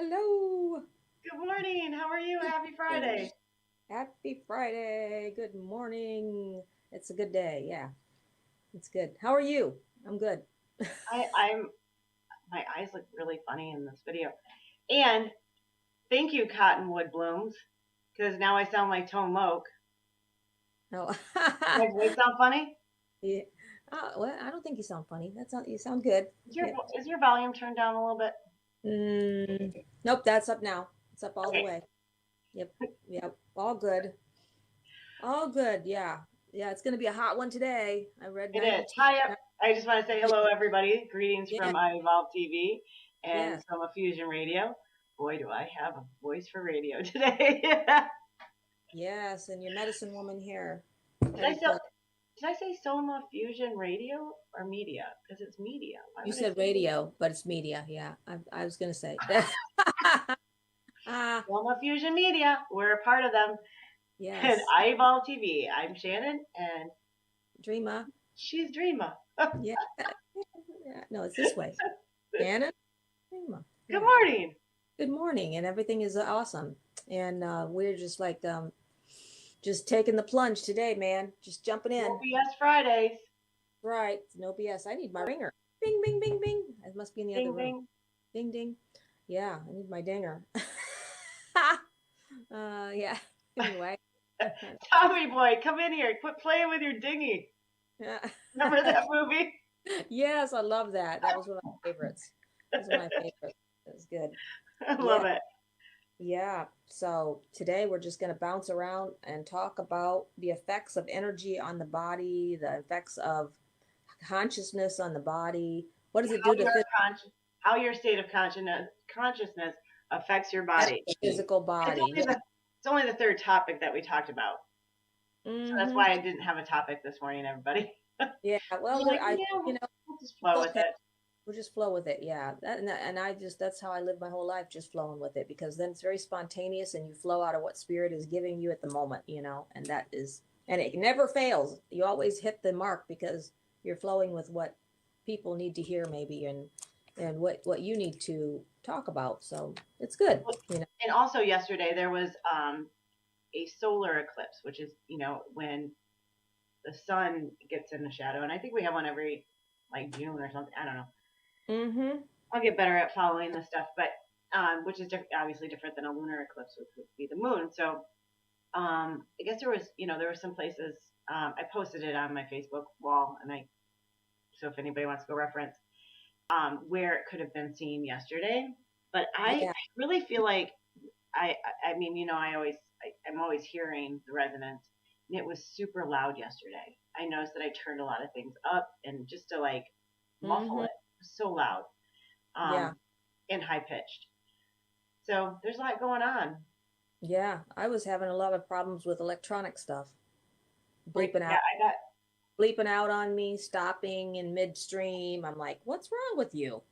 Hello. Good morning. How are you? Happy Hey. Friday. Happy Friday. Good morning. It's a good day. Yeah, it's good. How are you? I'm good. I'm my eyes look really funny in this video. And thank you, Cottonwood Blooms, because now I sound like Tone Loc. No. My voice sound funny? Yeah. Well, I don't think you sound funny. You sound good. Is your Yep. is your volume turned down a little bit? Nope, that's up now. It's up all the Okay, way. Yep. Yep. All good. All good. Yeah. Yeah, it's gonna be a hot one today. I read it is. 92. Hi, I just want to say hello, everybody. Greetings Yeah. from iEvolveTV and Yes. Soma Fusion Media. Boy, do I have a voice for radio today. Yes. And your medicine woman here. Did How do I you say feel? did I say Soma Fusion Radio or Media? Because it's media. Why You would I said say radio, but it's media. Yeah, I was gonna say. Ah, Soma Fusion Media? We're a part of them. And yes, iEvolve TV. I'm Shannon, and Dreama. she's Dreama. Yeah, yeah. No, it's this way. Shannon, Dreama. Good Yeah. morning. Good morning, and everything is awesome. And we're just like just taking the plunge today, man. Just jumping No in. BS Fridays. Right. No BS. I need my ringer. Bing, bing, bing, bing. It must be in the other Ding room. ding. Ding, ding. Yeah, I need my dinger. Yeah. Anyway. Tommy boy, come in here. Quit playing with your dinghy. Yeah. Remember that movie? Yes, I love that. That was one of my favorites. That was one of my favorites. It was good. I Yeah, love it. yeah. So today we're just going to bounce around and talk about the effects of energy on the body, the effects of consciousness on the body. What does it How do to your how your state of consciousness affects your body. the physical It's body? only the it's only the third topic that we talked about. So that's Hmm. why I didn't have a topic this morning, everybody. Yeah. Well, I'm like, yeah, you know, we'll just it's flow with okay. it. We'll just flow with it. Yeah. And I just, that's how I live my whole life, just flowing with it because then it's very spontaneous and you flow out of what spirit is giving you at the moment, and and it never fails. You always hit the mark because you're flowing with what people need to hear maybe and what you need to talk about. So it's good. And also yesterday there was a solar eclipse, which is when the sun gets in the shadow, and I think we have one every like June or something. I don't know. Mm-hmm. I'll get better at following this stuff, but which is obviously different than a lunar eclipse, which would be the moon. So I guess there were some places. I posted it on my Facebook wall, so if anybody wants to go reference where it could have been seen yesterday. But I Yeah. really feel like I mean, I'm always hearing the resonance, and it was super loud yesterday. I noticed that I turned a lot of things up and just to like muffle Mm-hmm. it. It was so loud, Yeah. um, and high pitched. So there's a lot going on. Yeah. I was having a lot of problems with electronic stuff, Like, bleeping yeah, out. I got Bleeping out on me, stopping in midstream. I'm like, what's wrong with you?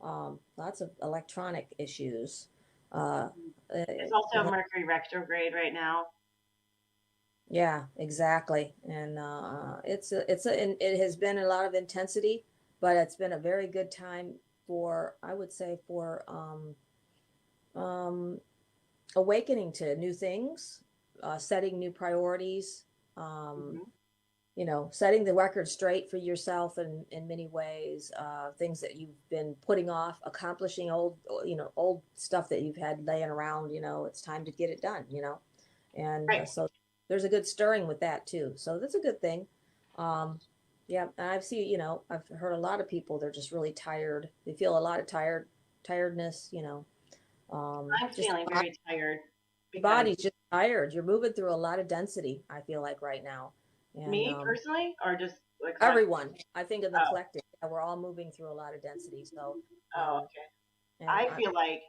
Lots of electronic issues. Uh, uh, It's also Mercury retrograde right now. yeah, exactly. And and it has been a lot of intensity, but it's been a very good time I would say, for um, awakening to new things, setting new priorities. Um, Hmm. Setting the record straight for yourself in many ways, things that you've been putting off, accomplishing old stuff that you've had laying around, it's time to get it done. And Right. so there's a good stirring with that too. So that's a good thing. Um, yeah. And I've heard a lot of people, they're just really tired. They feel a lot of tiredness, I'm just feeling very tired the because body's just tired. You're moving through a lot of density, I feel like right now. And me personally, or just the collective. everyone, I think in the Oh, collective, yeah, we're all moving through a lot of density. So, oh, um, okay. and I feel like,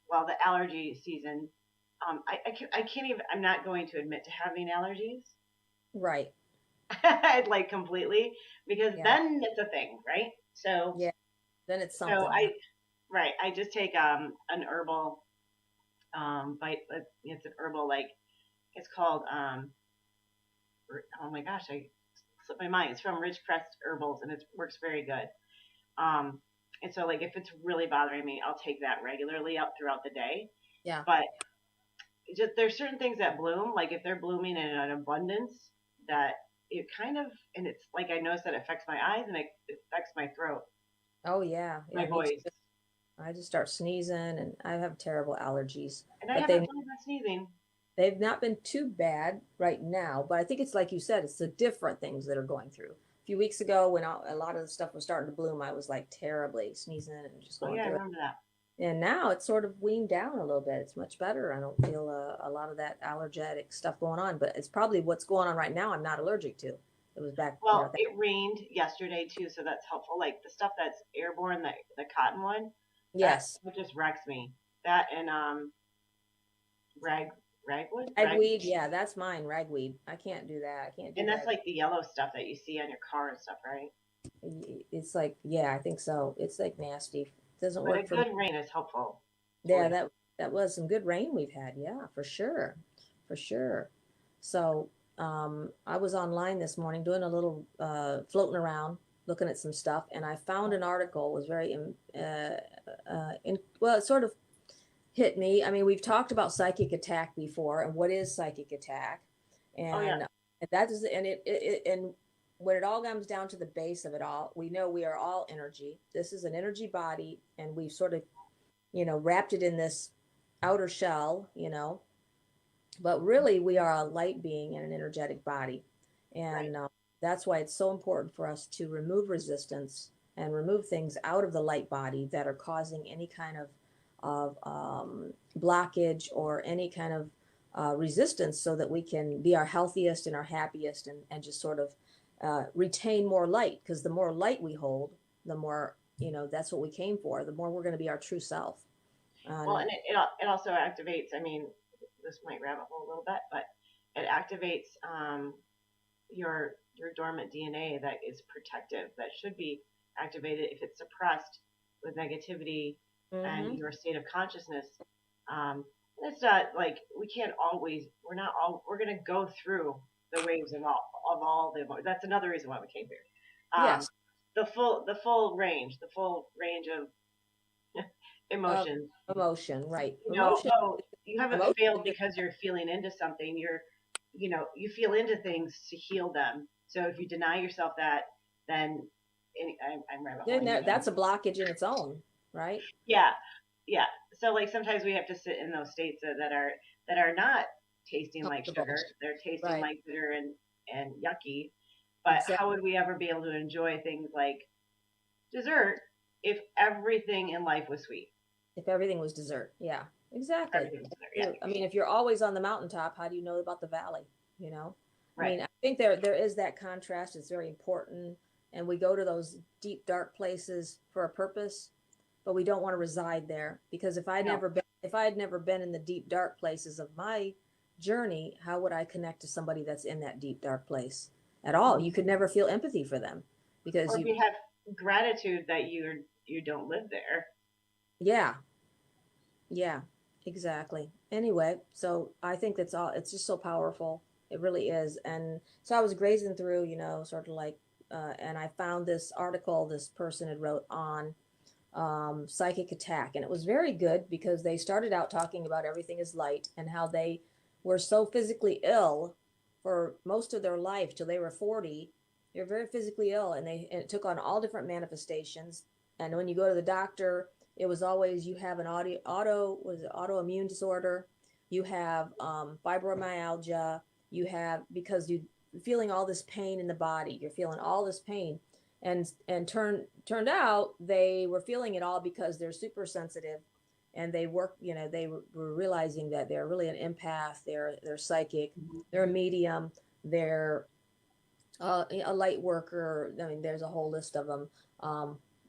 well, the allergy season, I can't even, I'm not going to admit to having allergies, right, like completely, because yeah, then it's a thing, right? So, yeah, then it's so something. Yeah, I, right, I just take, an herbal, it's an herbal, like, it's called, oh my gosh, I slipped my mind. It's from Rich Crest Herbals, and it works very good. Um, And so like if it's really bothering me, I'll take that regularly out throughout the day. Yeah. But just there's certain things that bloom, like if they're blooming in an abundance, that it kind of, and it's like I notice that it affects my eyes and it affects my throat, Oh yeah. my Yeah, me voice. too. I just start sneezing and I have terrible allergies. And I But haven't really been sneezing. they've not been too bad right now, but I think it's like you said, it's the different things that are going through. A few weeks ago, when a lot of the stuff was starting to bloom, I was like terribly sneezing and just Oh going yeah, I through it. remember that. And now it's sort of weaned down a little bit. It's much better. I don't feel a lot of that allergic stuff going on, but it's probably what's going on right now. I'm not allergic to. It was back, Well, it rained yesterday too, so that's helpful. Like the stuff that's airborne, the cotton one, that yes, just wrecks me. That and rag ragwood rag, ragweed. Yeah, that's mine. Ragweed. I can't do that. I can't do and that's rag. like the yellow stuff that you see on your car and stuff, right? It's like, yeah, I think so. It's like nasty. It doesn't But a work for me. good rain is helpful. Yeah, Totally. that was some good rain we've had. Yeah, for sure, for sure. So I was online this morning doing a little floating around, looking at some stuff, and I found an article. It was very well, it sort of hit me. I mean, we've talked about psychic attack before, and what is psychic attack, Oh yeah, and that is, and and when it all comes down to the base of it all, we know we are all energy. This is an energy body, and we've sort of wrapped it in this outer shell, but really we are a light being in an energetic body. right. And that's why it's so important for us to remove resistance and remove things out of the light body that are causing any kind of blockage or any kind of resistance so that we can be our healthiest and our happiest and just sort of retain more light, because the more light we hold, the more, that's what we came for, the more we're going to be our true self. Well, And and it also activates. I mean, this might rabbit hole a little bit, but it activates your dormant DNA that is protective, that should be activated if it's suppressed with negativity and mm-hmm. your state of consciousness. Um, it's not like we can't always. We're not all. We're gonna go through the waves of all the emotions. That's another reason why we came here. Yes, The full range of emotions. emotion, right? Oh, you haven't Emotion failed is just, because you're feeling into something. You feel into things to heal them. So if you deny yourself that, then I'm rabbit holing again. that's a blockage in its own, right? Yeah, yeah. So like sometimes we have to sit in those states that are not tasting like Comfortable, sugar. They're tasting right? like bitter and yucky. But how Exactly. would we ever be able to enjoy things like dessert if everything in life was sweet? If everything was dessert, yeah, exactly. Everything was dessert. Yeah, True. I mean, if you're always on the mountaintop, how do you know about the valley? You know, I right. mean, I think there is that contrast. It's very important, and we go to those deep, dark places for a purpose, but we don't want to reside there, because No. if I had never been in the deep, dark places of my journey, how would I connect to somebody that's in that deep, dark place at all? You could never feel empathy for them because Or if you, you have gratitude that you don't live there. yeah, yeah, exactly. Anyway, so I think that's all. It's just so powerful. It really is. And so I was grazing through, sort of like, and I found this article this person had wrote on psychic attack, and it was very good because they started out talking about everything is light and how they were so physically ill for most of their life till they were 40. They're very physically ill, and it took on all different manifestations. And when you go to the doctor, it was always, you have an autoimmune disorder, you have fibromyalgia, you have, because you feeling all this pain in the body, you're feeling all this pain, and turned out they were feeling it all because they're super sensitive, and they were realizing that they're really an empath, they're psychic, they're a medium, they're a light worker. I mean, there's a whole list of them,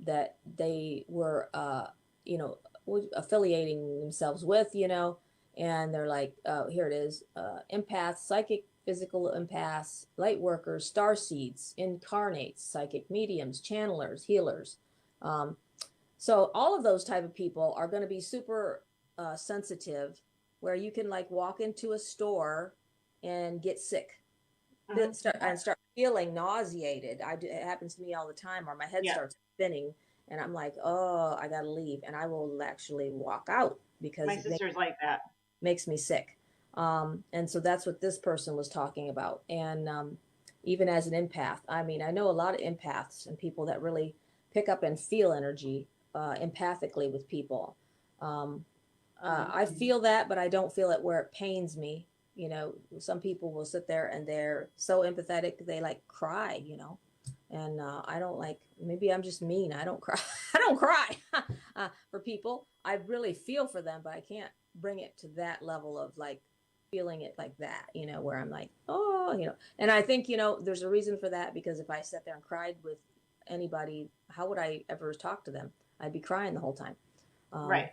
that they were, you know, affiliating themselves with, and they're like, here it is, empaths, psychic, physical empaths, light workers, star seeds, incarnates, psychic mediums, channelers, healers. Um, so all of those type of people are going to be super sensitive, where you can like walk into a store and get sick, Mm-hmm. start feeling nauseated. It happens to me all the time, or my head Yeah. starts spinning, and I'm like, oh, I gotta leave, and I will actually walk out My because it sister's like that. makes me sick. And so that's what this person was talking about. And even as an empath, I mean, I know a lot of empaths and people that really pick up and feel energy empathically with people. Um, I feel that, but I don't feel it where it pains me. You know, some people will sit there and they're so empathetic, they like cry, you know. And I don't like, maybe I'm just mean. I don't cry. I don't cry for people. I really feel for them, but I can't bring it to that level of like feeling it like that, you know, where I'm like, oh, you know. And I think, you know, there's a reason for that because if I sat there and cried with anybody, how would I ever talk to them? I'd be crying the whole time. Right.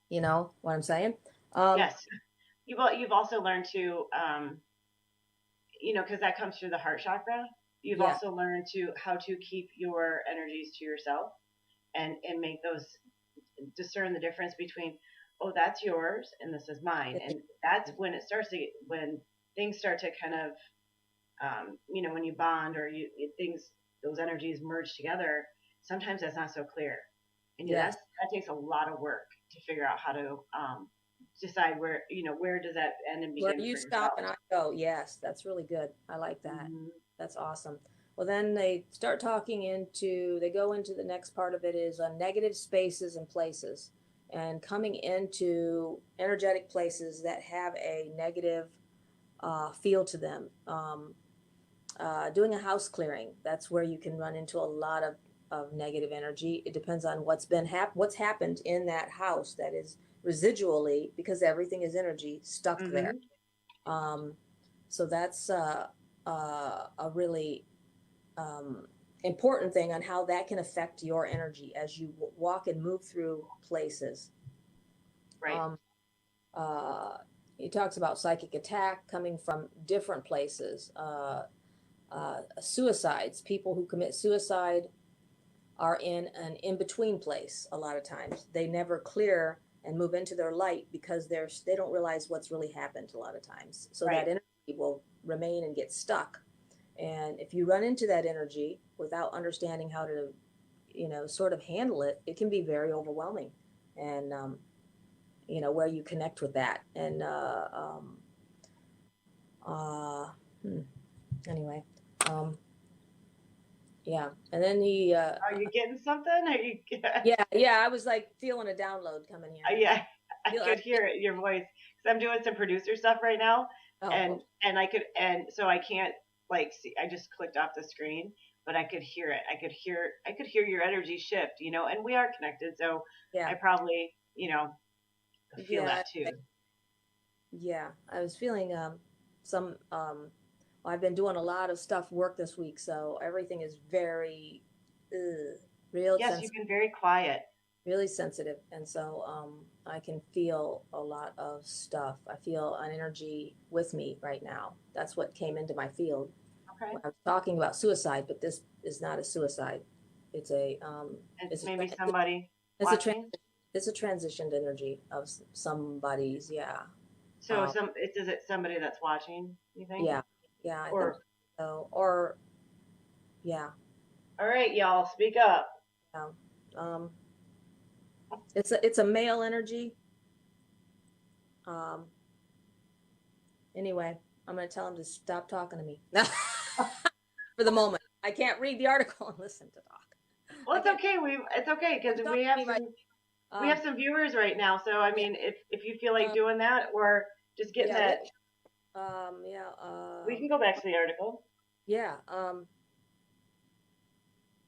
You know what I'm saying? Um, Yes. You've also learned to, because that comes through the heart chakra. You've yeah, also learned to how to keep your energies to yourself and make those discern the difference between, oh, that's yours and this is mine. And that's when it starts to get, when things start to kind of, when you bond or things, those energies merge together. Sometimes that's not so clear, and yes. that takes a lot of work to figure out how to decide where does that end and Where begin you for stop yourself. and I go. Yes, that's really good. I like that. Hmm. That's awesome. Well, then they start talking into, they go into the next part of it is negative spaces and places and coming into energetic places that have a negative feel to them. Doing a house clearing, that's where you can run into a lot of negative energy. It depends on what's happened in that house that is residually, because everything is energy, stuck there. Hmm. Um, so that's a really um, important thing on how that can affect your energy as you walk and move through places. Right. Um, uh, he talks about psychic attack coming from different places. Suicides, people who commit suicide are in an in between place a lot of times. They never clear and move into their light because they don't realize what's really happened a lot of times. So that Right. energy will remain and get stuck. And if you run into that energy without understanding how to, you know, sort of handle it, it can be very overwhelming. And you know, where you connect with that. And uh, hmm, anyway, um, yeah. And then he Are you getting something? Are you? yeah, yeah, I was like feeling a download coming here. Yeah, I Feel, I could hear it, your voice because I'm doing some producer stuff right now, oh, and whoops. so I can't like see. I just clicked off the screen, but I could hear it. I could hear your energy shift, and we are connected, so Yeah, I probably feel yeah, that too. yeah. I was feeling some well, I've been doing a lot of stuff work this week, so everything is very real Yes, sensitive, you've been very quiet. really sensitive, and so I can feel a lot of stuff. I feel an energy with me right now. That's what came into my field Okay, when I was talking about suicide, but this is not a suicide. It's a it's it's a maybe somebody it's a watching. it's a transitioned energy of somebody's, yeah. So is it somebody that's watching? You think? Yeah, yeah, I think Or so. Or yeah, all right, y'all, speak up. yeah. Um, it's a male energy. Um, anyway, I'm gonna tell him to stop talking to me for the moment. I can't read the article and listen to talk. Well, I it's can't okay. It's okay don't because talk to me right. we have some viewers right now. So I Yeah. mean, if you feel like Um, doing that or just getting yeah. Let. that, Yeah. we can go back to the article. Yeah.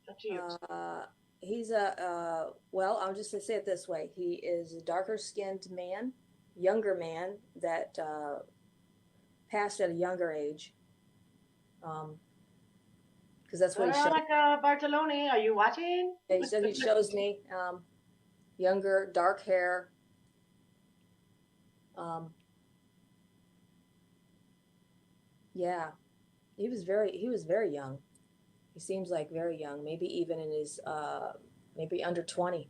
It's up to you. Uh, he's a well, I'll just say it this way. He is a darker skinned man, younger man that passed at a younger age. Because that's what he showed. Veronica Bartoloni, are you watching? He said he shows me younger, dark hair. Um, yeah, he was very young. He seems like very young, maybe even in his maybe under 20.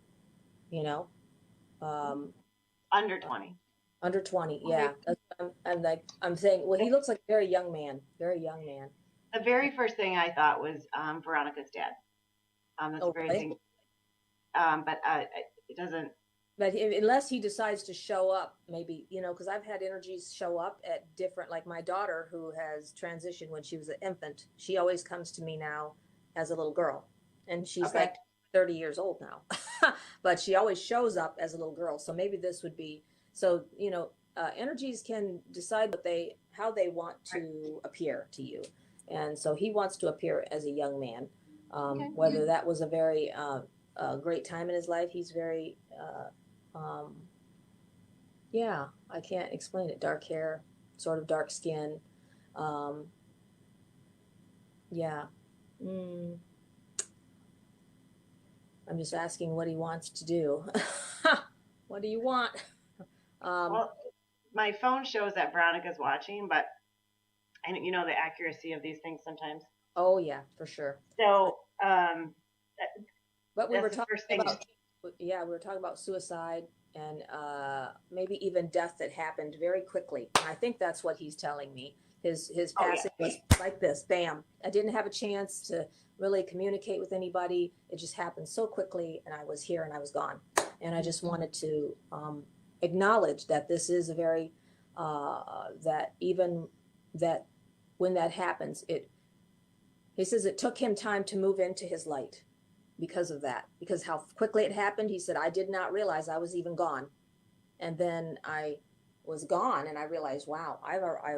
You know, um, Under 20. under 20. Okay. Yeah, I'm like I'm saying. Well, he looks like a very young man. The very first thing I thought was Veronica's dad. That's the Oh, very really? thing. but it doesn't. But unless he decides to show up, maybe, you know, because I've had energies show up at different, like my daughter who has transitioned when she was an infant. She always comes to me now as a little girl, and she's Okay. like 30 years old now, but she always shows up as a little girl. So maybe this would be, so, you know, energies can decide how they want to appear to you. And so he wants to appear as a young man. Okay. Whether that was a very great time in his life, he's very, um, yeah, I can't explain it. Dark hair, sort of dark skin. Um, yeah. Mm, I'm just asking what he wants to do. What do you want? Um, Well, my phone shows that Veronica's watching, but and you know the accuracy of these things sometimes. oh yeah, for sure. So But we were that's the talking first thing. about, yeah, we were talking about suicide and maybe even death that happened very quickly. And I think that's what he's telling me. His Oh yeah. passing was like this, bam. I didn't have a chance to really communicate with anybody. It just happened so quickly, and I was here and I was gone. And I just wanted to acknowledge that this is a very that even that when that happens, he says it took him time to move into his light because of that, because how quickly it happened. He said, I did not realize I was even gone. And then I was gone and I realized, wow,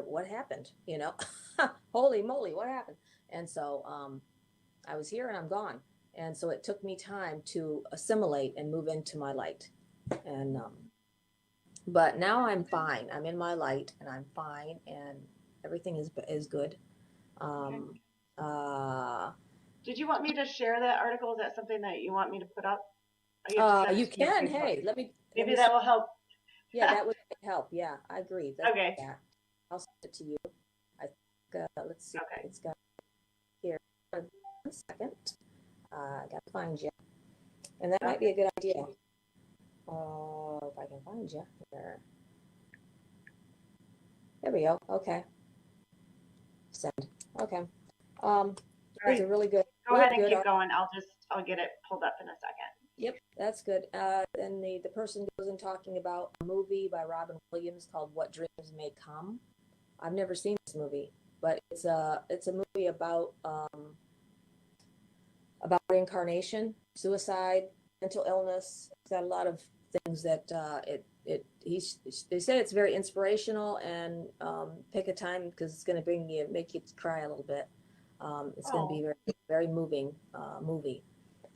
what happened? You know, holy moly, what happened? And so I was here and I'm gone. And so it took me time to assimilate and move into my light. And, but now I'm fine. I'm in my light and I'm fine and everything is good. Okay. Um, uh, Did you want me to share that article? Is that something that you want me to put up? You have to send you it to me on can. Facebook. Hey, let Maybe me that will help. Yeah, that would help. Yeah, I agree. That's Okay. that. I'll send it to you. I think, let's see. Okay. It's got here. 1 second. I gotta find you. And that might be a good idea. If I can find you here. There we go. Okay. Send. Okay. All These right. are really good. Go Really ahead and good. keep going. I'll get it pulled up in a second. Yep, that's good. And the person goes in talking about a movie by Robin Williams called What Dreams May Come. I've never seen this movie, but it's a movie about reincarnation, suicide, mental illness. It's got a lot of things that they say it's very inspirational, and pick a time because it's going to make you cry a little bit. It's going to be very very moving movie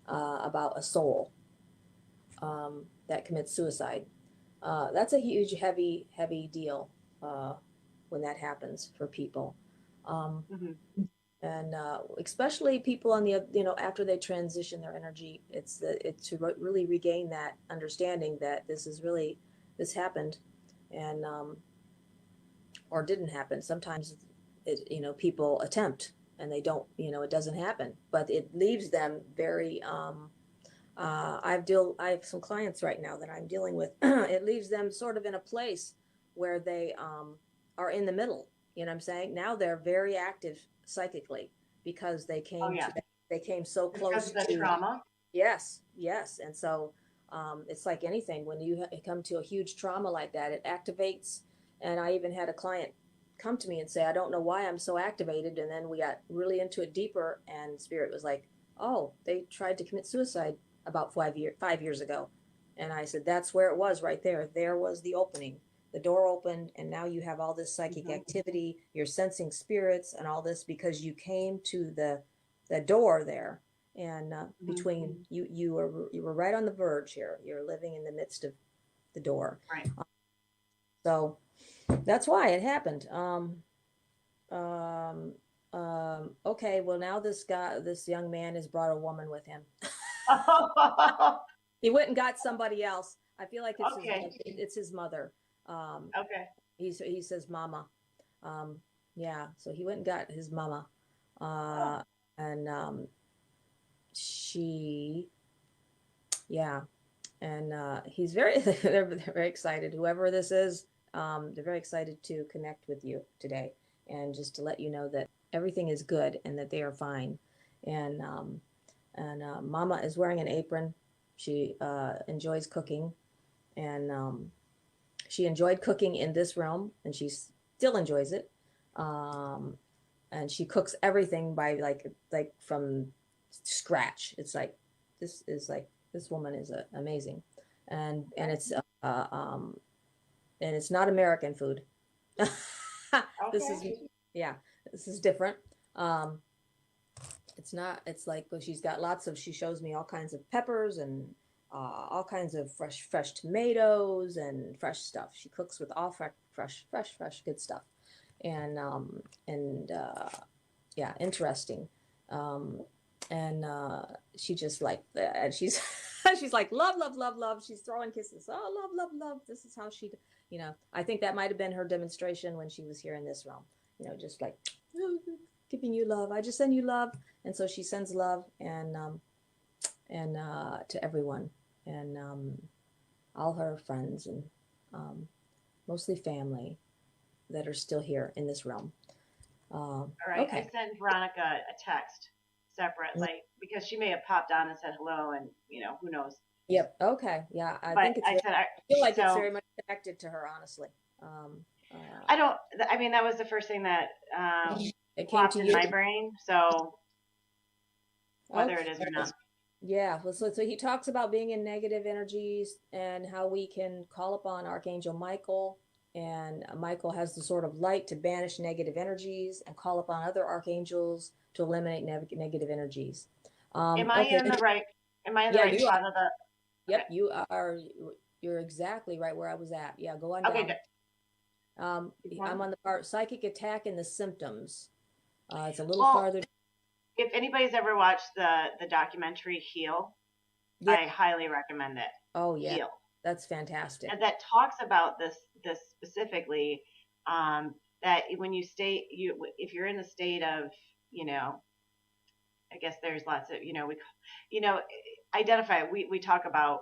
about a soul that commits suicide. That's a huge, heavy deal when that happens for people. Um, Mm-hmm. and especially people on the, you know, after they transition their energy, it's to really regain that understanding that this happened, and or didn't happen. Sometimes people attempt and they don't, it doesn't happen, but it leaves them very I have some clients right now that I'm dealing with. It leaves them sort of in a place where they are in the middle. You know what I'm saying? Now they're very active psychically because Oh yeah. they came so Because close of the to. trauma. Yes, yes. And so it's like anything, when you come to a huge trauma like that, it activates. And I even had a client come to me and say, I don't know why I'm so activated. And then we got really into it deeper, and Spirit was like, oh, they tried to commit suicide about 5 years ago. And I said, that's where it was right there. There was the opening. The door opened, and now you have all this psychic Mm-hmm. activity. You're sensing spirits and all this because you came to the door there, and between you were right on the verge here. You're living in the midst of the door. Right. So that's why it happened. Okay, well, now this young man has brought a woman with him. He went and got somebody else. I feel like Okay. it's his mother. Okay. He says mama. Yeah, so he went and got his mama. Oh. And she, yeah, and he's very they're very excited. Whoever this is, they're very excited to connect with you today, and just to let you know that everything is good and that they are fine. And Mama is wearing an apron. She enjoys cooking, and she enjoyed cooking in this realm, and she still enjoys it. Um, and she cooks everything by like from scratch. It's like this is like this woman is amazing, and Okay. it's and it's not American food. This is Okay. yeah, this is different. Um, it's not. It's like well, she's got lots of. She shows me all kinds of peppers and all kinds of fresh tomatoes and fresh stuff. She cooks with all fresh good stuff, and yeah, interesting. Um, and she just like and she's she's like love. She's throwing kisses. Oh, love. This is how she, I think that might have been her demonstration when she was here in this realm. Just like giving you love. I just send you love, and so she sends love and to everyone and all her friends and um, mostly family that are still here in this realm. All right. I Okay. sent Veronica a text separate, like because she may have popped on and said hello, and who knows. Yep. Okay. Yeah. I But think it's I very, said, I feel like it's so very much connected to her, honestly. Um, I don't. I mean, that was the first thing that it came plopped to in you. my brain. So whether it is or Okay. not. Yeah. Well, so he talks about being in negative energies and how we can call upon Archangel Michael. And Michael has the sort of light to banish negative energies and call upon other archangels to eliminate negative energies. Am I Okay. in the right? Am I in the Yeah, right you are. spot of the? Okay. Yep, you are. You're exactly right where I was at. Yeah, go on Okay. down. Good. Keep I'm going. on the part psychic attack and the symptoms. It's a little Well, farther. if anybody's ever watched the documentary Heal, Yeah. I highly recommend it. Oh, yeah. Heal. That's fantastic. And that talks about this specifically, that when you stay if you're in the state of, you know I guess there's lots of, you know identify, we talk about,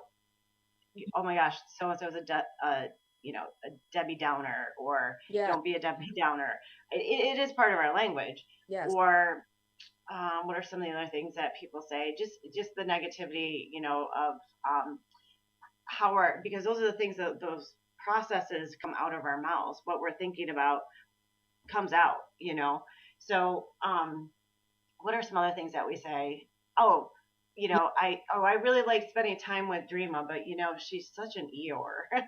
oh my gosh, so and so is a Debbie Downer, or Yeah. don't be a Debbie Downer. It is part of our language. Yes. Or what are some of the other things that people say, just the negativity, of how our, because those are the things that those processes come out of our mouths. What we're thinking about comes out, so what are some other things that we say? Oh, I really like spending time with Dreama, but she's such an Eeyore.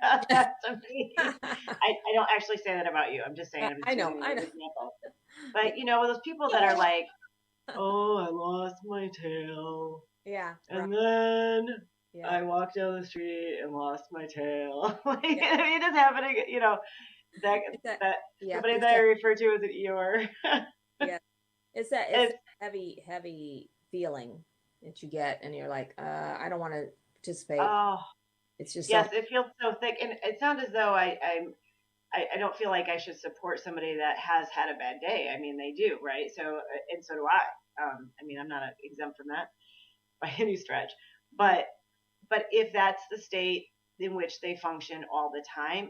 To me, I don't actually say that about you. I'm just saying, I'm I just know. using you I as know. an example. But those people that are like, oh, I lost my tail, Yeah. Right. and then Yeah. I walked down the street and lost my tail. Like, Yeah. it is happening, that It's that. that Yeah. somebody It's that I that. refer to as an Eeyore. Yeah. It's that It's heavy feeling that you get, and you're like, I don't want to participate. oh It's just so. yes, it feels so thick, and it's not as though I don't feel like I should support somebody that has had a bad day. I mean, they do, right? So, and so do I. I mean, I'm not exempt from that by any stretch, but if that's the state in which they function all the time,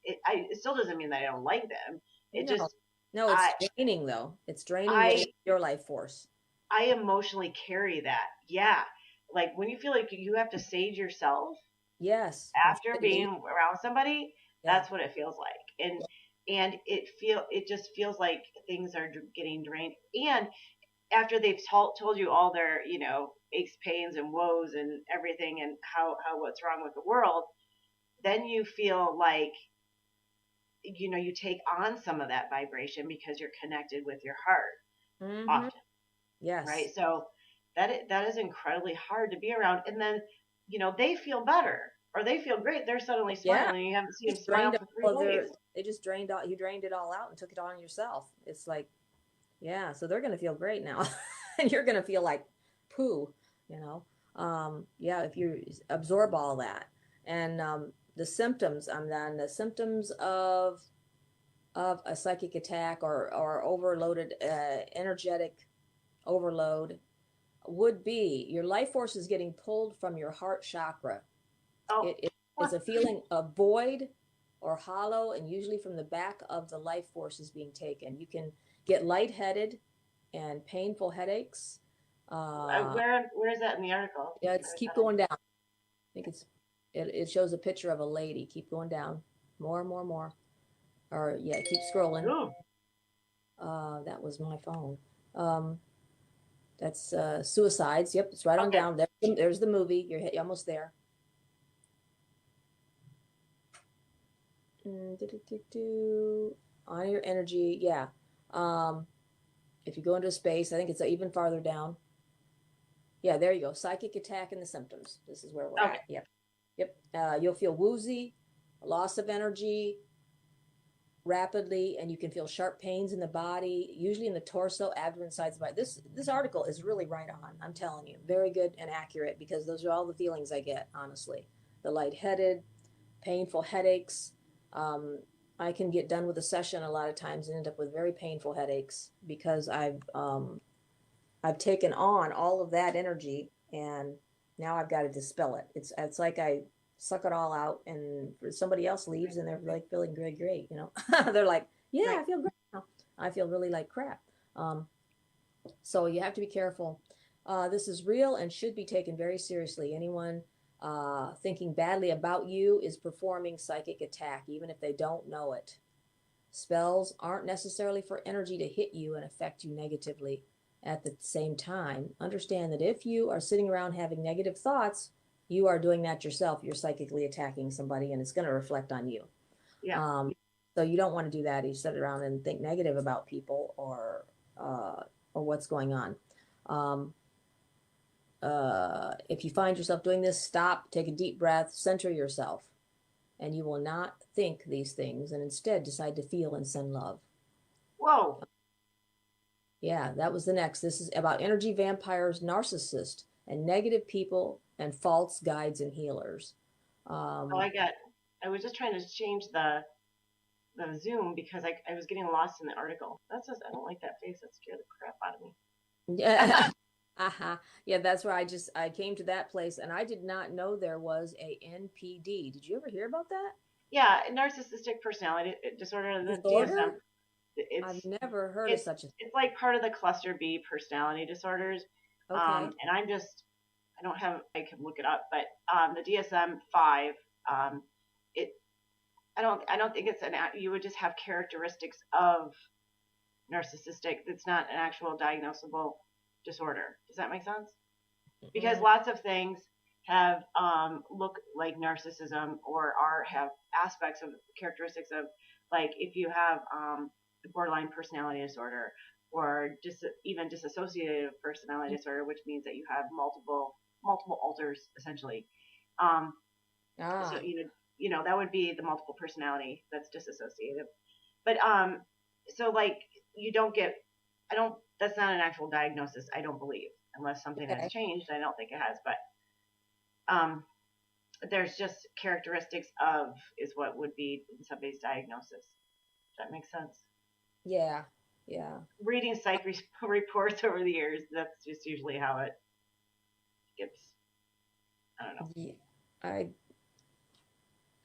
it still doesn't mean that I don't like them. It No. just No, it's I draining though. It's draining I your life force. I emotionally carry that. Yeah, like when you feel like you have to sage yourself Yes. That's after it. being around somebody, Yeah. that's what it feels like. Yeah. And it just feels like things are getting drained. And after they've told you all their, aches, pains, and woes and everything, and how what's wrong with the world, then you feel like, you take on some of that vibration because you're connected with your heart Mm-hmm. often, right? Yes. So that is incredibly hard to be around. And then, they feel better, or they feel great. They're suddenly Yeah. smiling. You haven't seen them Just smile drained for all 3 of their. days. They just drained all. You drained it all out and took it on yourself. It's like, yeah. So they're gonna feel great now, and you're gonna feel like poo. You know. Yeah. If you absorb all that, and the symptoms. Then the symptoms of a psychic attack or overloaded energetic overload would be your life force is getting pulled from your heart chakra. Oh, It is a feeling of void or hollow, and usually from the back of the life force is being taken. You can get lightheaded and painful headaches. Uh, where is that in the article? yeah, it's keep going down. think it shows a picture of a lady. Keep going down. More, more, more. Or yeah, keep scrolling. Ooh. That was my phone. Um, that's suicides. Yep, it's right on Okay. down. There's the movie. You're almost there. On your energy, yeah. Um, if you go into space, I think it's even farther down. Yeah, there you go. Psychic attack and the symptoms. This is where we're Okay. at. Yep. Yep. You'll feel woozy, loss of energy rapidly, and you can feel sharp pains in the body, usually in the torso, abdomen, sides of the body. This article is really right on. I'm telling you, very good and accurate because those are all the feelings I get. Honestly, the lightheaded, painful headaches. Um, I can get done with a session a lot of times and end up with very painful headaches because I've taken on all of that energy and now I've got to dispel it. It's like I suck it all out and somebody else leaves and they're like feeling great, you know. They're like, yeah, Right. I feel great now. I feel really like crap. Um, so you have to be careful. This is real and should be taken very seriously. Anyone thinking badly about you is performing psychic attack, even if they don't know it. Spells aren't necessarily for energy to hit you and affect you negatively. At the same time, understand that if you are sitting around having negative thoughts, you are doing that yourself. You're psychically attacking somebody and it's going to reflect on you. Yeah. Um, so you don't want to do that. You sit around and think negative about people or what's going on. Um, if you find yourself doing this, stop, take a deep breath, center yourself, and you will not think these things and instead decide to feel and send love. Whoa. Yeah, that was the next. This is about energy vampires, narcissists, and negative people and false guides and healers. Oh, Um, I was just trying to change the Zoom because I was getting lost in the article. That says I don't like that face. That scared the crap out of me. yeah, yeah, that's where I came to that place, and I did not know there was a NPD. Did you ever hear about that Yeah, narcissistic personality disorder, the DSM. disorder? I've It's never heard of it's such a. it's like part of the cluster B personality disorders. Okay, And I don't have I can look it up, but the DSM-5 um, it I don't think it's you would just have characteristics of narcissistic. It's not an actual diagnosable disorder. Does that make sense? Because mm, lots of things have look like narcissism or are have aspects of characteristics of like if you have borderline personality disorder or even dissociative personality disorder, which means that you have multiple alters essentially. Um, so ah, you know that would be the multiple personality that's disassociative. But so like you don't get I don't that's not an actual diagnosis. I don't believe unless something has okay, changed. I don't think it has, but um, there's just characteristics of is what would be in somebody's diagnosis. Does that make sense? yeah, yeah, Reading psych reports over the years, that's just usually how it gets. I don't know. yeah. I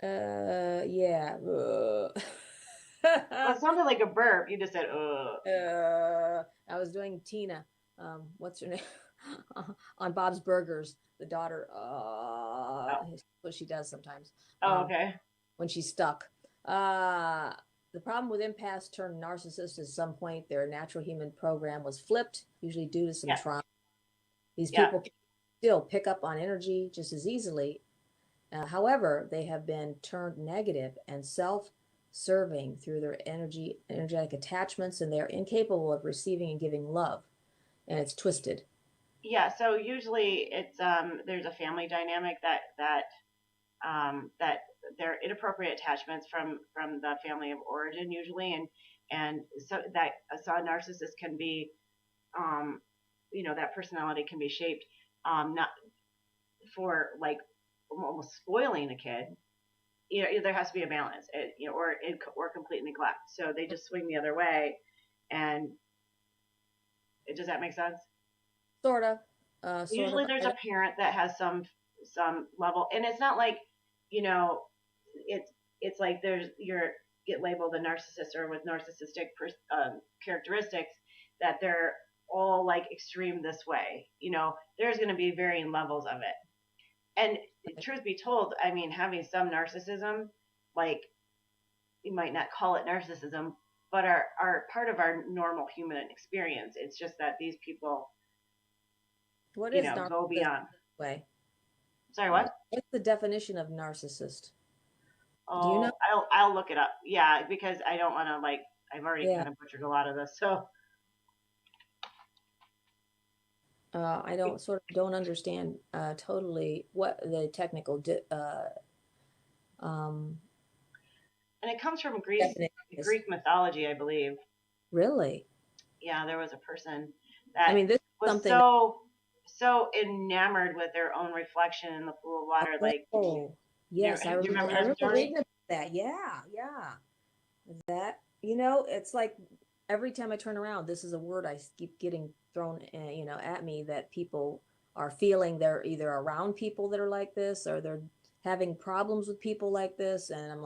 yeah. Well, it sounded like a burp. You just said, ugh. I was doing Tina, what's her name, on Bob's Burgers. The daughter, Oh, what she does sometimes, oh um, okay. when she's stuck. Uh, the problem with empaths turned narcissists at some point, their natural human program was flipped, usually due to some Yeah, trauma. These yeah, people can still pick up on energy just as easily. However, they have been turned negative and self-serving through their energetic attachments, and they are incapable of receiving and giving love. And it's twisted. yeah. So usually it's there's a family dynamic that they're inappropriate attachments from the family of origin usually, and so that so a narcissist can be um, you know that personality can be shaped not for like almost spoiling a kid. You know, there has to be a balance, you know, or complete neglect. So they just swing the other way, and does that make sense? Sort of. Sort of. Usually, there's a parent that has some level, and it's not like you know, it's it's like there's you're get labeled a narcissist or with narcissistic characteristics that they're all like extreme this way. You know, there's going to be varying levels of it, and truth be told, I mean, having some narcissism, like you might not call it narcissism, but are part of our normal human experience. It's just that these people, What is go narcissist beyond. way? Sorry, what? What's the definition of narcissist? Do you know? Oh, I'll look it up. Yeah, because I don't want to like. I've already Yeah. kind of butchered a lot of this. So I don't understand totally what the technical um, and it comes from definition is. Greek mythology, I believe. Really? Yeah, there was a person I that mean, this is was something that, so enamored with their own reflection in the pool of water. Like, oh, yes, do you remember I that remember story? reading about that. Yeah, yeah. That, it's like every time I turn around, this is a word I keep getting thrown, at me that people are feeling they're either around people that are like this or they're having problems with people like this. And I'm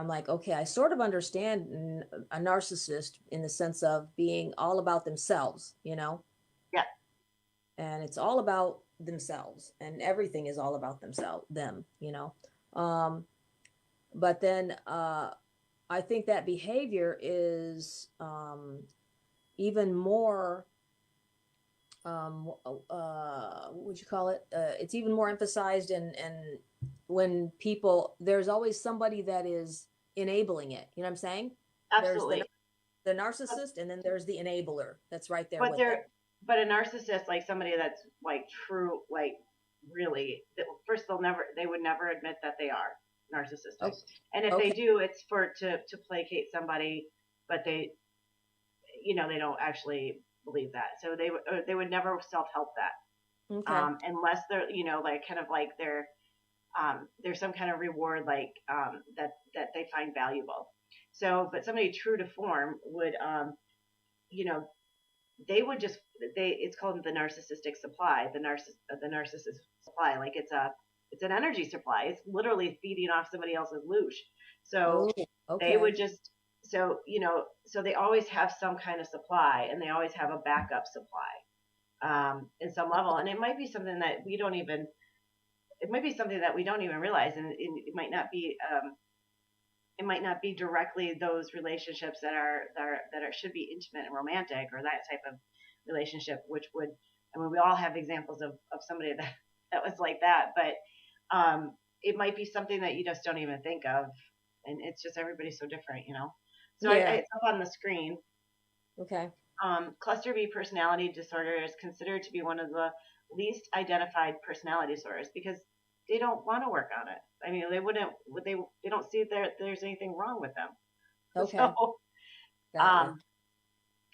like, okay, I sort of understand a narcissist in the sense of being all about themselves. Yeah, And it's all about themselves and everything is all about them. Um, but then, I think that behavior is even more, what would you call it? It's even more emphasized in when there's always somebody that is enabling it. You know what I'm saying? There's absolutely. the narcissist, and then there's the enabler that's right there But with it. a narcissist, like somebody that's like true, like really, first they would never admit that they are narcissistic, Oh, and if they okay, do, it's for to placate somebody, but they don't actually believe that, so they would never self help that, okay, unless they're like kind of like there's some kind of reward like that they find valuable. So, but somebody true to form would you know they would just they it's called the narcissistic supply, the narcissist supply, like it's an energy supply. It's literally feeding off somebody else's loosh. So oh, they okay, would just so they always have some kind of supply, and they always have a backup supply in some level, and it might be something that we don't even realize, and it might not be directly those relationships that should be intimate and romantic, or that type of relationship, which would, I mean, we all have examples of somebody that was like that, but it might be something that you just don't even think of, and it's just everybody's so different. So yeah, it's up on the screen. okay, Cluster B personality disorder is considered to be one of the least identified personality disorders because they don't want to work on it. I mean, they don't see there's anything wrong with them. okay, So, got you. um,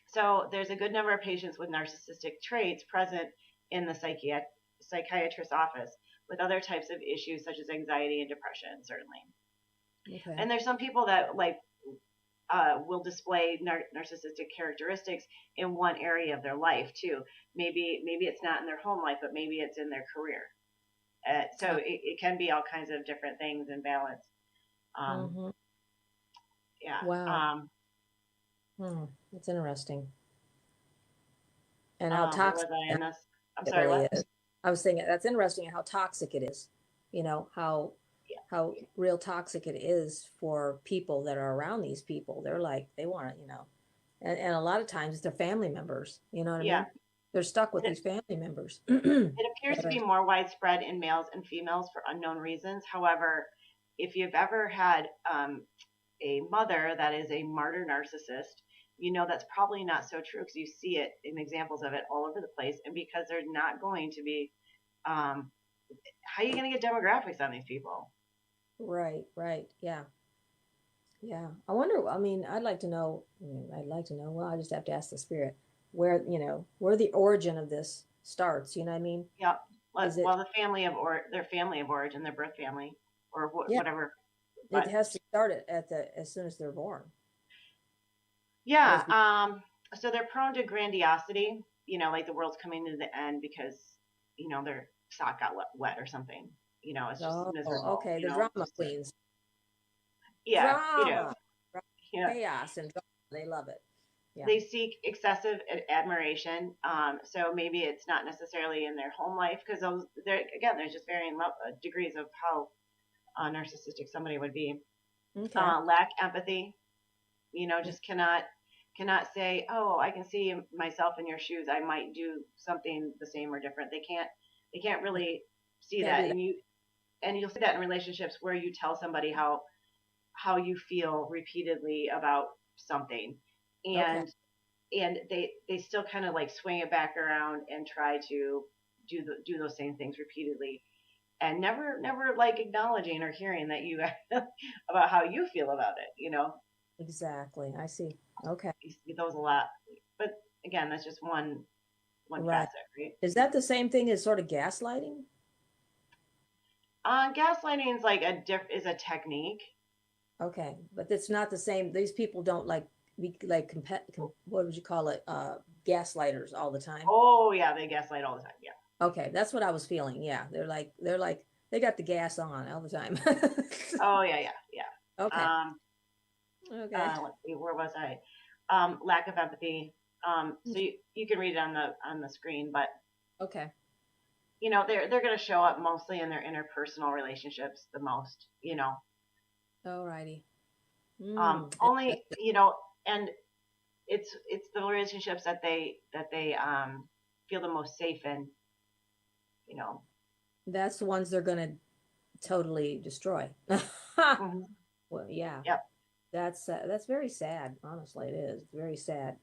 so there's a good number of patients with narcissistic traits present in the psychiatrist's office with other types of issues such as anxiety and depression, certainly. Okay, And there's some people that like will display narcissistic characteristics in one area of their life too. Maybe it's not in their home life, but maybe it's in their career. So it can be all kinds of different things in balance. Um, mm-hmm. yeah. Wow, that's interesting. And how Where toxic was I in this? I'm it sorry. really What? is. I was thinking that's interesting how toxic it is. How Yeah. real toxic it is for people that are around these people. They're like they want to, and a lot of times it's their family members. You know what I Yeah. mean? They're stuck with And these family members. it appears That to are, be more widespread in males and females for unknown reasons. However, if you've ever had a mother that is a martyr narcissist, that's probably not so true because you see it in examples of it all over the place. And because they're not going to be, how are you going to get demographics on these people? right, right, yeah, yeah. I wonder. I mean, I'd like to know. I'd like to know. Well, I just have to ask the spirit where the origin of this starts. You know what I mean? Yeah. Is Well, it? their family of origin, their birth family, or Yeah, whatever. it But has to start as soon as they're born. yeah, As so they're prone to grandiosity. Like the world's coming to the end because their sock got wet or something. It's just Oh, miserable. okay. The drama queens. Yeah, Drama, yeah. chaos, and drama. They love it. Yeah. they seek excessive admiration. So maybe it's not necessarily in their home life, because those there again, there's just varying degrees of how narcissistic somebody would be. Okay. Lack empathy, just cannot say, oh, I can see myself in your shoes, I might do something the same or different. They can't really see Can't that. do that. And you'll see that in relationships where you tell somebody how you feel repeatedly about something, Okay. and they still kind of like swing it back around and try to do those same things repeatedly, and never like acknowledging or hearing that you about how you feel about it. Exactly. I see. Okay. You see those a lot, but again, that's just one Right. facet, right? Is that the same thing as sort of gaslighting? Gaslighting is like is a technique. Okay, but it's not the same. These people don't like be like what would you call it? Gaslighters all the time. Oh yeah, they gaslight all the time. Yeah. Okay, that's what I was feeling. Yeah, they're like they got the gas on all the time. Oh yeah, yeah, yeah. Okay. Okay. Let's see, where was I? Lack of empathy. So you can read it on the screen, but Okay. they're going to show up mostly in their interpersonal relationships the most. Alrighty. Only and it's the relationships that they feel the most safe in. You know. That's the ones they're gonna totally destroy. Hmm. Well, yeah. Yep. That's very sad. Honestly, it is. It's very sad.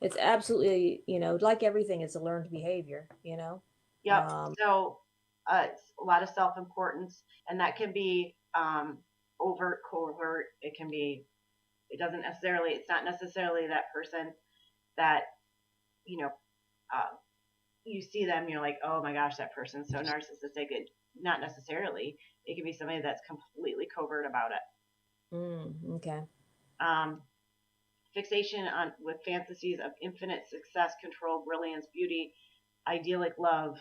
It's absolutely, like everything, it's a learned behavior, Yep. Um, So it's a lot of self importance, and that can be overt, covert. It can be. It doesn't necessarily. It's not necessarily that person that you know. Uh, you see them, you're like, oh my gosh, that person's so narcissistic. Not necessarily. It can be somebody that's completely covert about it. okay. Um, Fixation on with fantasies of infinite success, control, brilliance, beauty, idyllic love.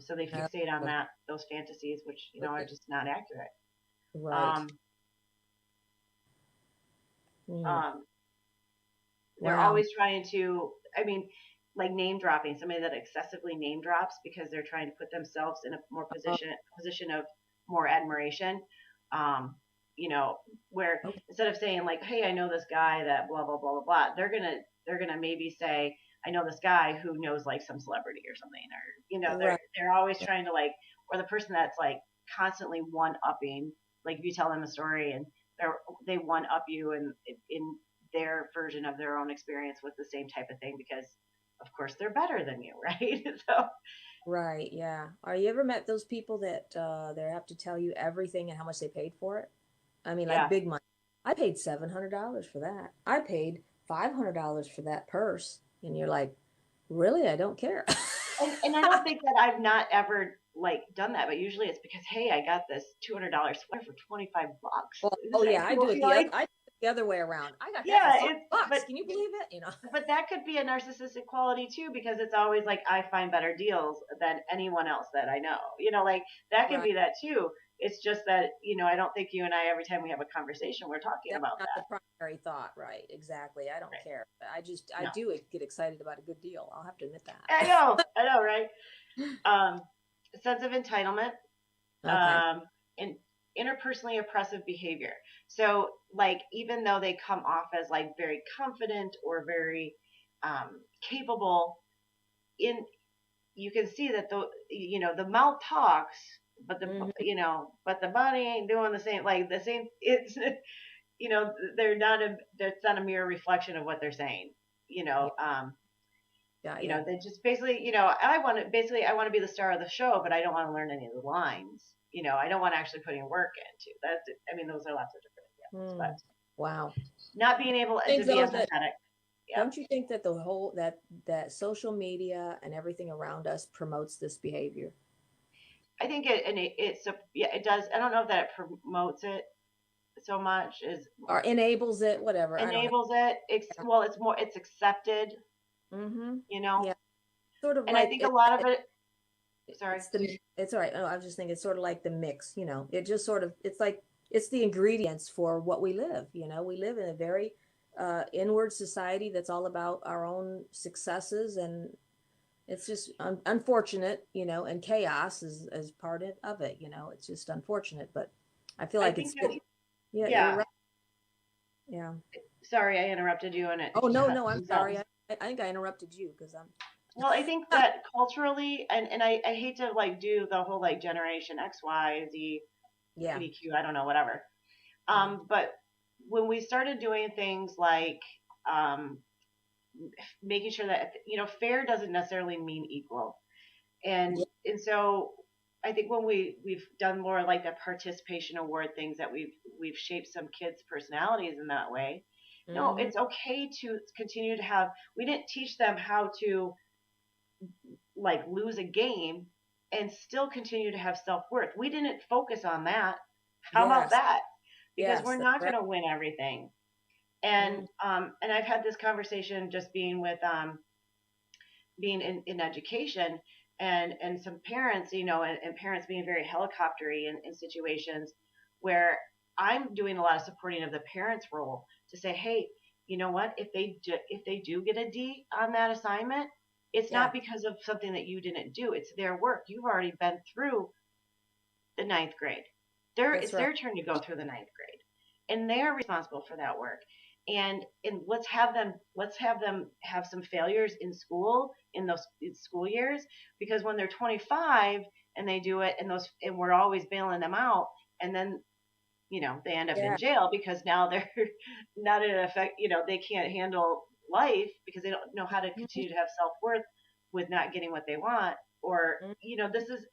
So they Uh, fixate on those fantasies, which are just not accurate. right. Um, Mm, um, they're wow. always trying to. I mean, like name dropping, somebody that excessively name drops because they're trying to put themselves in a more Uh, position of more admiration. Um, where okay. instead of saying like, "Hey, I know this guy that blah blah blah blah blah," they're gonna maybe say, "I know this guy who knows like some celebrity or something," or they're Right. they're always trying to like, or the person that's like constantly one upping. Like if you tell them a story and they one up you in their version of their own experience with the same type of thing, because of course they're better than you, right? So Right. Yeah. Are you ever met those people that they have to tell you everything and how much they paid for it? I mean, like yeah. big money. I paid $700 for that. I paid $500 for that purse, and you're like, really? I don't care. And I don't think that I've not ever like done that, but usually it's because, hey, I got this $200 sweater for $25. Well, Isn't oh that yeah, I cool? do it the other. I do it the other way around. I got that for Yeah, five it's bucks. Can you believe it? but that could be a narcissistic quality too, because it's always like I find better deals than anyone else that I know. Like that can Right. be that too. It's just that I don't think you and I, every time we have a conversation, we're talking That's about not the that. primary thought, right? Exactly. I don't Right. care. I No, do get excited about a good deal. I'll have to admit I that. know, I know, right? Um, Sense of entitlement, Okay. um, and interpersonally oppressive behavior. So, like, even though they come off as like very confident or very capable, in you can see that the mouth talks, but Hmm. the body ain't doing the same. Like the same, it's they're not that's not a mere reflection of what they're saying. You Yeah. know, um, Got you. they just basically, I want to be the star of the show, but I don't want to learn any of the lines. I don't want to actually put any work into that. I mean, those are lots of different examples, but Hmm. Wow. not being able to Think be though that empathetic. Yeah, don't you think that the whole that social media and everything around us promotes this behavior I think yeah, it does. I don't know if that promotes it so much as or enables it? Whatever. I don't know. enables it. Well, it's accepted, Mm-hmm. you know, Yeah. Sort of and I like think a lot of it. Sorry. it's all right. Oh, I was just thinking it's sort of like the mix, It just sort of it's like it's the ingredients for what we live, We live in a very inward society that's all about our own successes, and it's just unfortunate, and chaos is part of it. It's just unfortunate, but I feel I like think it's that, yeah, you're yeah. right. Yeah. Sorry, I interrupted you, and Oh, no, no, I'm so sorry. I think I interrupted you because I'm. well, I think that culturally, and I hate to like do the whole like generation X, Y, Z, Yeah, PDQ, I don't know, whatever. yeah, But when we started doing things like um, making sure that fair doesn't necessarily mean equal, yeah, and so I think when we've done more like the participation award things that we've shaped some kids' personalities in that way. No, mm-hmm, it's okay to continue to have. We didn't teach them how to like lose a game and still continue to have self-worth. We didn't focus on that. How about yes, that? Because yes, we're that's not going right. to win everything. Mm, And I've had this conversation just being with being in education and some parents, and parents being very helicoptery in situations where I'm doing a lot of supporting of the parents' role to say, hey, you know what? If they do get a D on that assignment, it's yeah, not because of something that you didn't do. It's their work. You've already been through the ninth grade. that's It's right. their turn to go through the ninth grade, and they're responsible for that work. And let's have them have some failures in school in those school years, because when they're 25 and they do it, and we're always bailing them out, and then they end up in Yeah, jail because now they're not in effect. They can't handle life because they don't know how to mhm, continue to have self-worth with not getting what they want. Or mm, this is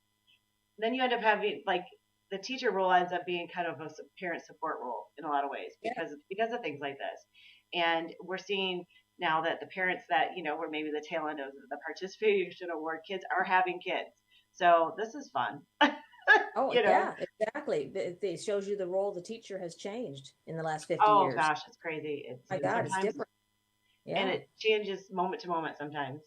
then you end up having like the teacher role ends up being kind of a parent support role in a lot of ways yeah, because of things like this. And we're seeing now that the parents that were maybe the tail end of the participation award kids are having kids. So this is fun. oh, you know. yeah, exactly. It shows you the role the teacher has changed in the last 50 Oh years. gosh, it's crazy. My It's God, it's sometimes, different. and Yeah. it changes moment to moment sometimes.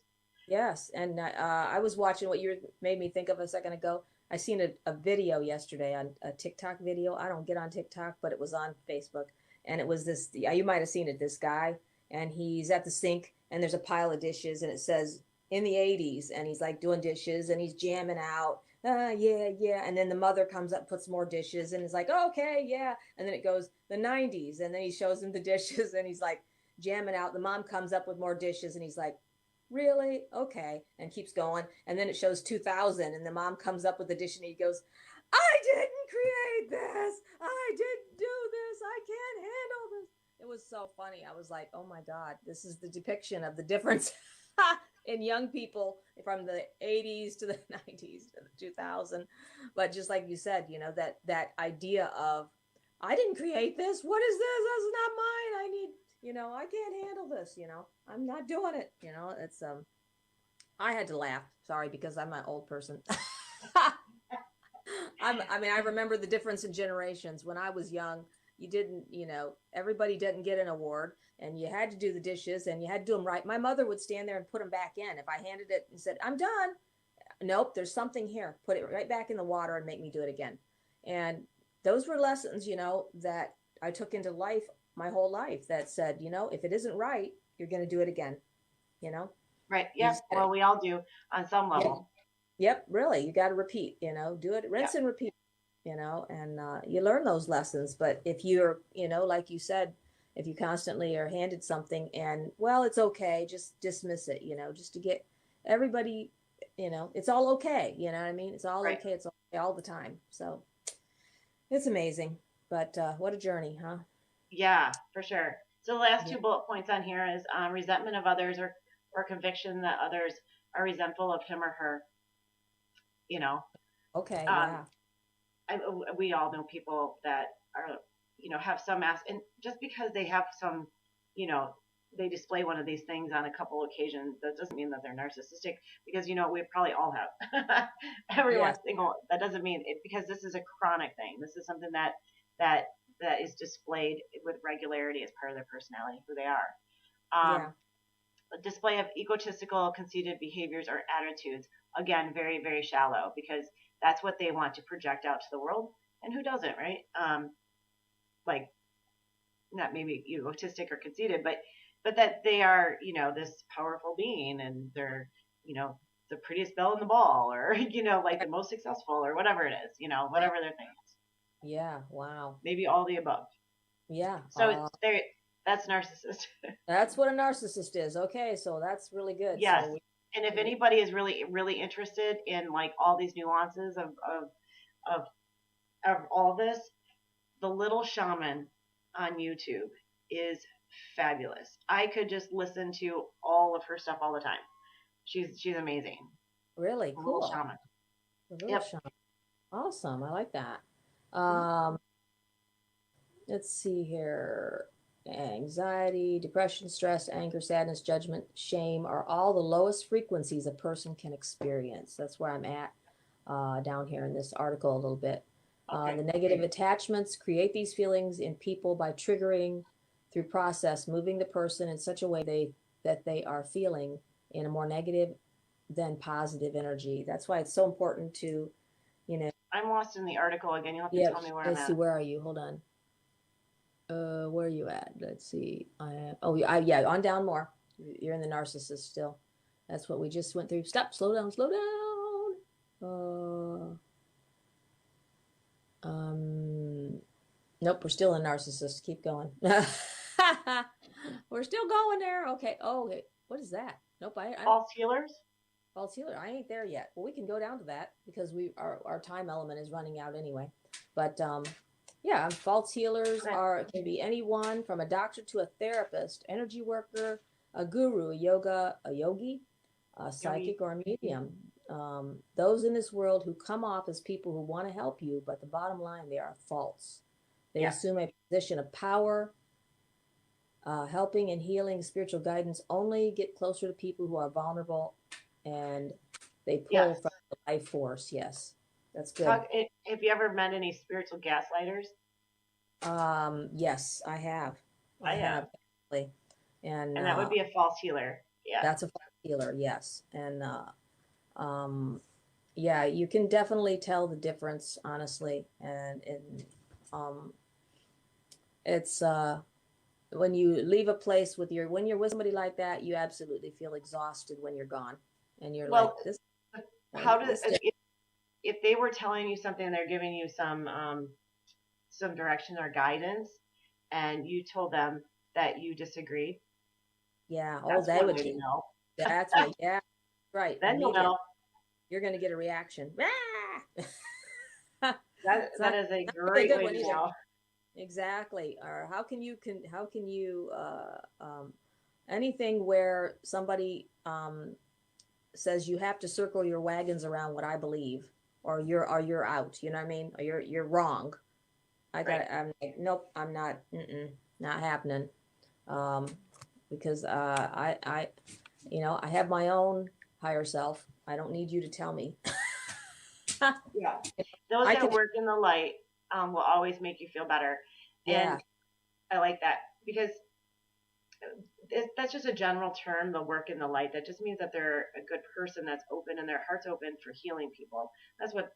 Yes, and I was watching what you made me think of a second ago. I seen a video yesterday on a TikTok video. I don't get on TikTok, but it was on Facebook, and it was this. Yeah, you might have seen it. This guy, and he's at the sink, and there's a pile of dishes, and it says in the '80s, and he's like doing dishes, and he's jamming out. Yeah, yeah, and then the mother comes up, puts more dishes, and is like, okay, yeah, and then it goes the '90s, and then he shows him the dishes, and he's like jamming out. The mom comes up with more dishes, and he's like, really? Okay. And keeps going. And then it shows 2000 and the mom comes up with the dish and he goes, I didn't create this. I didn't do this. I can't handle this. It was so funny. I was like, oh my God, this is the depiction of the difference in young people from the 80s to the 90s to the 2000. But just like you said, that idea of, I didn't create this. What is this? That's not mine. I need, I can't handle this, I'm not doing it. It's I had to laugh. Sorry, because I'm an old person. I remember the difference in generations. When I was young, you didn't, everybody didn't get an award, and you had to do the dishes, and you had to do them right. My mother would stand there and put them back in. If I handed it and said, I'm done, nope, there's something here. Put it right back in the water and make me do it again. And those were lessons, that I took into life my whole life that said, if it isn't right, you're going to do it again. You know, Right. you Yep. just got to, Well, we all do on some yep, level. yep, really, you got to repeat, do it, Yep. rinse and repeat, and you learn those lessons. But if you're, like you said, if you constantly are handed something and, well, it's okay, just dismiss it, just to get everybody, it's all okay. You know what I mean? It's all Right. okay. It's okay all the time. So it's amazing. But what a journey, huh? Yeah, for sure. So the last Yeah. two bullet points on here is resentment of others, or conviction that others are resentful of him or her. You know, Okay. um, Yeah. we all know people that are, have some and just because they have some, you know, they display one of these things on a couple occasions, that doesn't mean that they're narcissistic, because, we probably all have everyone Yes. single. That doesn't mean it, because this is a chronic thing. This is something that that is displayed with regularity as part of their personality, who they are. Yeah. A display of egotistical, conceited behaviors or attitudes. Again, very, very shallow, because that's what they want to project out to the world. And who doesn't, right? Like not maybe egotistic or conceited, but that they are, this powerful being, and they're, the prettiest belle in the ball, or like the most successful, or whatever it is, Yeah. whatever their thing is. Yeah. Wow. Maybe all the above. Yeah. So it's there. That's narcissist. That's what a narcissist is. Okay, so that's really good. Yes. So And if we anybody is really, really interested in like all these nuances of, of all this, the Little Shaman on YouTube is fabulous. I could just listen to all of her stuff all the time. She's amazing. really The Little cool. Shaman. The little Yep. shop. Awesome. I like that. Mhm. Um, let's see here. Anxiety, depression, stress, anger, sadness, judgment, shame are all the lowest frequencies a person can experience. That's where I'm at down here in this article a little bit. Okay. The negative attachments create these feelings in people by triggering through process, moving the person in such a way that they are feeling in a more negative than positive energy. That's why it's so important to, you know, I'm lost in the article again. You'll have to yeah, tell me where I'm let's see, at. where are you? Hold on. Where are you at? Let's see. Oh, yeah, on down more. You're in the narcissist still. That's what we just went through. Stop, slow down, slow down. Nope, we're still in narcissist. Keep going. We're still going there. Okay. Oh, okay. What is that? Nope, I don't. False healers. False healer. I ain't there yet. Well, we can go down to that because our time element is running out anyway. But yeah, false healers Okay. can be anyone from a doctor to a therapist, energy worker, a guru, a yogi, a Yogi. psychic, or a medium. Those in this world who come off as people who want to help you, but the bottom line, they are false. They Yeah. assume a position of power, helping and healing, spiritual guidance only get closer to people who are vulnerable, and they pull Yes. from the life force. Yes, that's good. Talk. Have you ever met any spiritual gaslighters? Yes, I have. I I have. have actually. And And that would be a false healer. Yeah. that's a false healer. Yes, and yeah, you can definitely tell the difference, honestly, and um, it's when you leave a place when you're with somebody like that, you absolutely feel exhausted when you're gone, and you're like Well, this. how do This if they were telling you something, they're giving you some direction or guidance, and you told them that you disagreed, Yeah. Oh, that's they one would way to get. know. That's what. Yeah. Right. Then you'll Immediately, know you're going to get a reaction. Ah! that It's that is a not a great good way one to either. know. Exactly. Or how can you anything where somebody says you have to circle your wagons around what I believe, or you're out. You know what I mean? Or you're wrong. Right. I'm like, nope, I'm not. Not happening. Um, because I have my own higher self. I don't need you to tell me. Yeah. Those I that can. work in the light will always make you feel better, Yeah. and I like that because that's just a general term. The work in the light. That just means that they're a good person that's open and their heart's open for healing people. That's what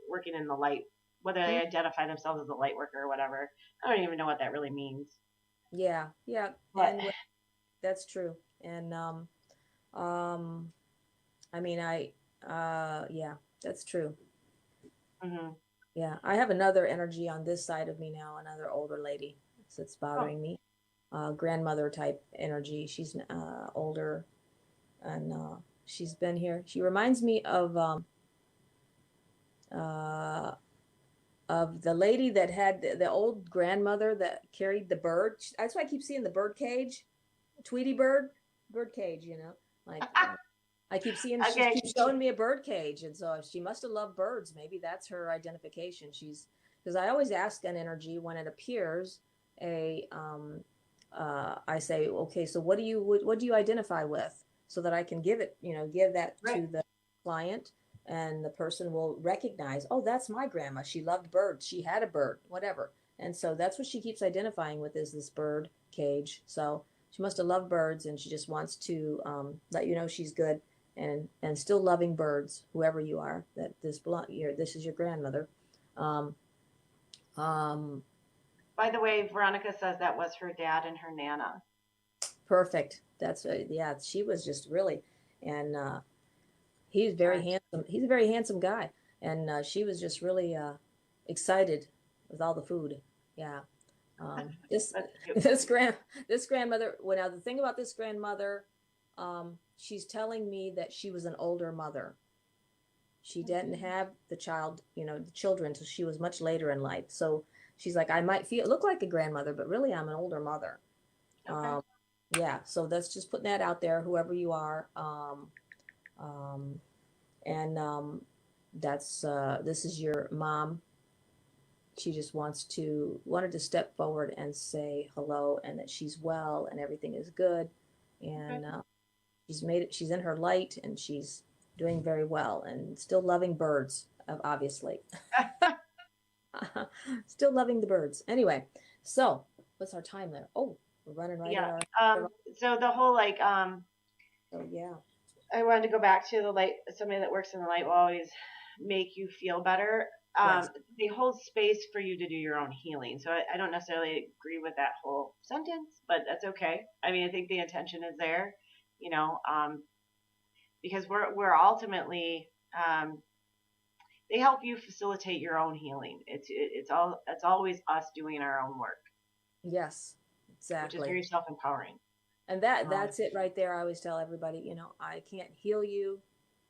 working in the light. Whether they Mm, identify themselves as a light worker or whatever, I don't even know what that really means. yeah. Yeah. But That's true. And um, I mean, yeah, that's true. mhm. Yeah, I have another energy on this side of me now, another older lady that's Oh, bothering me. Grandmother type energy. She's older, and she's been here. She reminds me uh, of the lady that had the old grandmother that carried the bird. That's why I keep seeing the bird cage, Tweety bird cage. Like I keep seeing she okay. keeps showing me a bird cage, and so she must have loved birds. Maybe that's her identification. She's because I always ask an energy when it appears. I say, okay, so what do you identify with, so that I can give that Right. to the client, and the person will recognize, oh, that's my grandma. She loved birds. She had a bird, whatever. And so that's what she keeps identifying with, is this bird cage. So she must have loved birds, and she just wants to let you know she's good, and still loving birds, whoever you are. This is your grandmother. Um, um, By the way, Veronica says that was her dad and her nana. Perfect. That's yeah. She was just really, and he's very Right. handsome. He's a very handsome guy, and she was just really excited with all the food. Yeah. This That's cute. this grand this grandmother. Well, now the thing about this grandmother, she's telling me that she was an older mother. She didn't have the child, the children, until she was much later in life. So she's like, I might look like a grandmother, but really I'm an older mother. Okay. Um, yeah. So that's just putting that out there, whoever you are. Um, and that's this is your mom. She just wanted to step forward and say hello, and that she's well and everything is good, Okay. and she's made it. She's in her light, and she's doing very well, and still loving birds, obviously. Still loving the birds. Anyway, so what's our time there? Oh, we're running right at Yeah. our. So the whole like So yeah. I wanted to go back to the light. Somebody that works in the light will always make you feel better. Yes. They hold space for you to do your own healing. So I don't necessarily agree with that whole sentence, but that's okay. I mean, I think the intention is there, you know, because we're ultimately they help you facilitate your own healing. It's always us doing our own work, Yes. which is Exactly. very self empowering. And that's it right there. I always tell everybody, I can't heal you.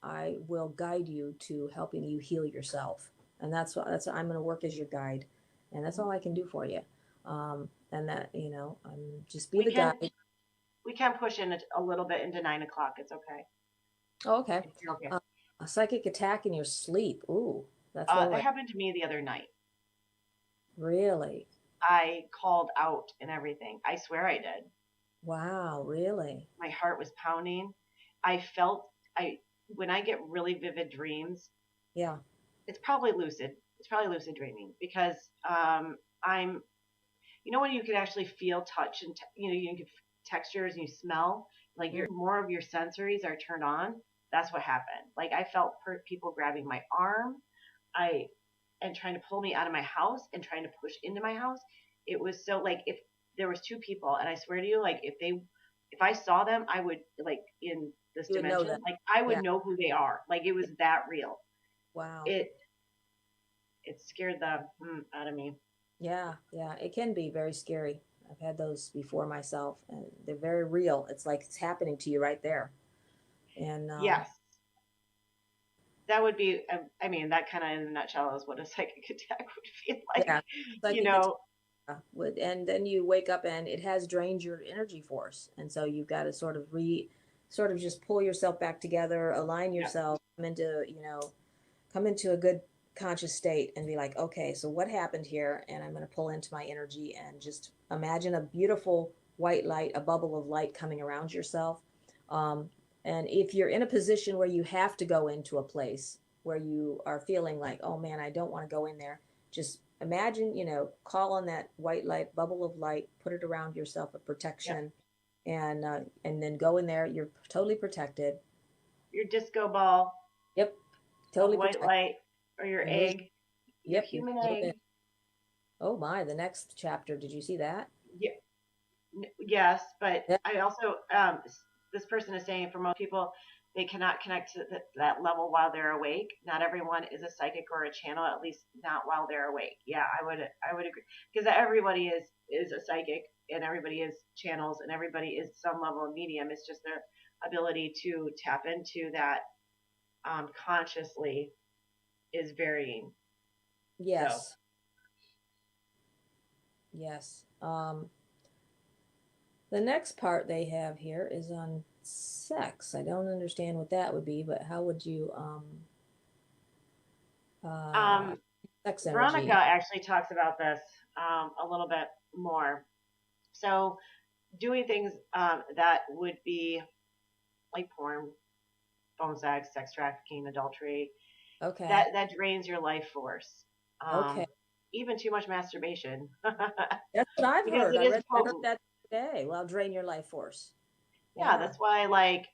I will guide you to helping you heal yourself. And that's I'm going to work as your guide, and that's all I can do for you. And that I'm just be We the can guide. we can push in a little bit into 9 o'clock. It's okay. Oh, okay. If you're okay. A psychic attack in your sleep. Ooh, that's well That read. happened to me the other night. Really? I called out and everything. I swear I did. Wow, really? My heart was pounding. I felt I when I get really vivid dreams, Yeah. it's probably lucid. It's probably lucid dreaming because I'm when you can actually feel touch and you can textures and you smell like Mm. your more of your sensories are turned on. That's what happened. Like I felt people grabbing my arm. I and trying to pull me out of my house and trying to push into my house. It was so like if there was two people and I swear to you, like if I saw them, I would like in this You would know dimension, that. like I would Yeah. know who they are. Like it was that real. Wow. It it scared the out of me. Yeah, yeah, it can be very scary. I've had those before myself, and they're very real. It's like it's happening to you right there. And Yes, that would be. I mean, that kind of in a nutshell is what a psychic attack would feel like. yeah, You psychic attack know, and then you wake up and it has drained your energy force, and so you've got to sort of just pull yourself back together, align yeah, yourself, come into a good conscious state and be like, okay, so what happened here? And I'm going to pull into my energy and just imagine a beautiful white light, a bubble of light coming around yourself. Um, and if you're in a position where you have to go into a place where you are feeling like, oh man, I don't want to go in there, just imagine, call on that white light, bubble of light, put it around yourself, a yeah. protection, and then go in there. You're totally protected. Your disco ball Yep, of totally white protected. light or your And those, egg, your yep, you human little bit. egg. Oh my, the next chapter. Did you see that? Yeah, yes, but Yeah. I also this person is saying for most people they cannot connect to that level while they're awake. Not everyone is a psychic or a channel, at least not while they're awake. Yeah, I would agree because everybody is a psychic and everybody is channels and everybody is some level of medium. It's just their ability to tap into that consciously is varying. So Yes. Yes. The next part they have here is on sex. I don't understand what that would be, but how would you uh um, sex Veronica energy? actually talks about this a little bit more. So doing things that would be like porn, phone sex, sex trafficking, adultery, Okay. that drains your life force. Okay. Um, even too much masturbation That's what I've because heard. it is I heard potent. that today. Well, drain your life force. Yeah, Yeah. that's why like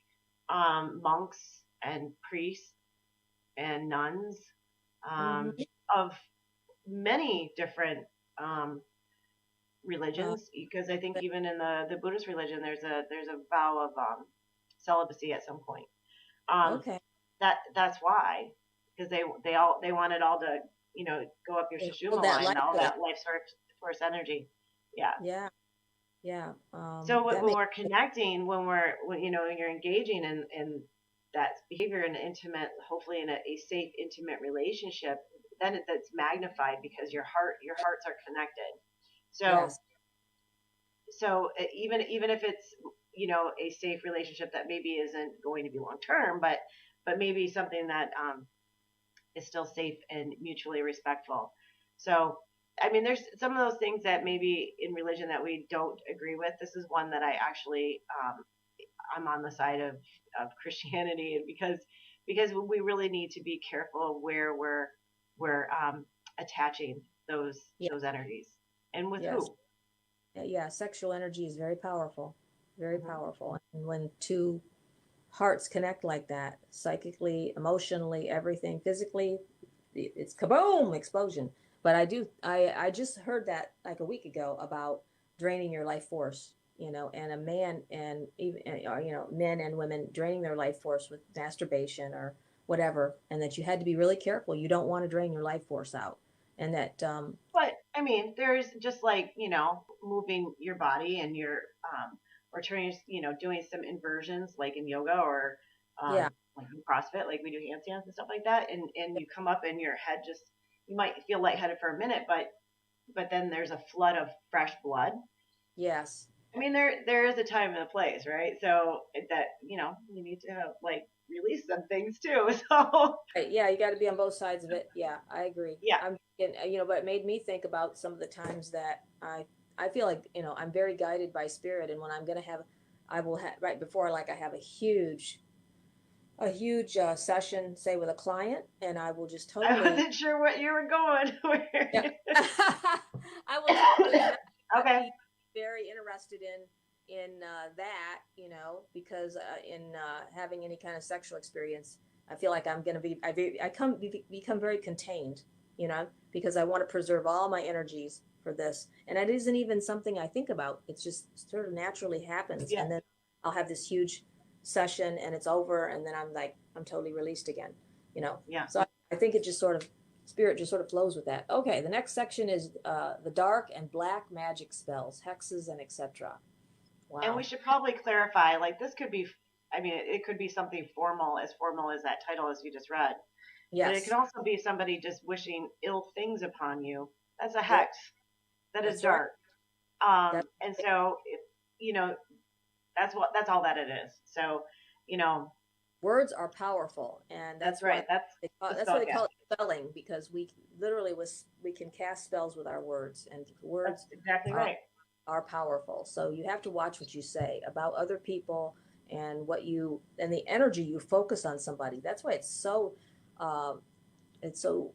monks and priests and nuns, Hmm. um, of many different um, Uh, religions, because I think but even in the Buddhist religion, there's a vow of celibacy at some point. Um, okay. that's why, because they want it all to go up your They Sushumna hold that line, light all in. that life source energy. Yeah. Yeah. Yeah. So That when makes we're connecting, when you're engaging in that behavior in an intimate, hopefully in a safe, intimate relationship, then that's magnified because your hearts are connected. So yes. even if it's a safe relationship that maybe isn't going to be long term, but maybe something that is still safe and mutually respectful. So, I mean, there's some of those things that maybe in religion that we don't agree with. This is one that I actually I'm on the side of Christianity, because we really need to be careful of where we're attaching Yeah. those energies and with Yes. who. Yeah. Sexual energy is very powerful. Very Hmm. powerful. And when two hearts connect like that, psychically, emotionally, everything, physically, it's kaboom, explosion. But I just heard that like a week ago about draining your life force, and a man, and even, men and women draining their life force with masturbation or whatever, and that you had to be really careful. You don't want to drain your life force out. And that, But I mean, there's just like moving your body and or turning doing some inversions like in yoga or yeah, like in CrossFit, like we do handstands and stuff like that, and you come up and your head just you might feel lightheaded for a minute, but then there's a flood of fresh blood. yes. I mean, there is a time and a place, right? So that you need to like release some things too. So Right, yeah, you got to be on both sides of it. Yeah, I agree. yeah, But it made me think about some of the times that I feel like, I'm very guided by spirit, and when I'm gonna have, I will have right before, like, I have a huge session, say with a client, and I will just I totally, wasn't sure what you were going. yeah, I will totally not Okay. be very interested in that, because in having any kind of sexual experience, I feel like I'm going to be become very contained, because I want to preserve all my energies for this, and it isn't even something I think about. It's just sort of naturally happens, Yeah. and then I'll have this huge session, and it's over, and then I'm totally released again, Yeah. so I think it just sort of spirit just sort of flows with that. Okay, the next section is the dark and black magic spells, hexes, and etc. And we Wow. should probably clarify, like this could be, I mean, it could be something formal as that title as you just read, but it can Yes. also be somebody just wishing ill things upon you. That's a Yep. hex. That is That's right. dark. That's And right. so, you know, that's all that it is. So, you know, Words are powerful, and that's that's why right. That's the that's why they call spellcaster. it spelling, because we literally we can cast spells with our words, and That's words exactly are right. are powerful. So you have to watch what you say about other people, and the energy you focus on somebody. That's why um, it's so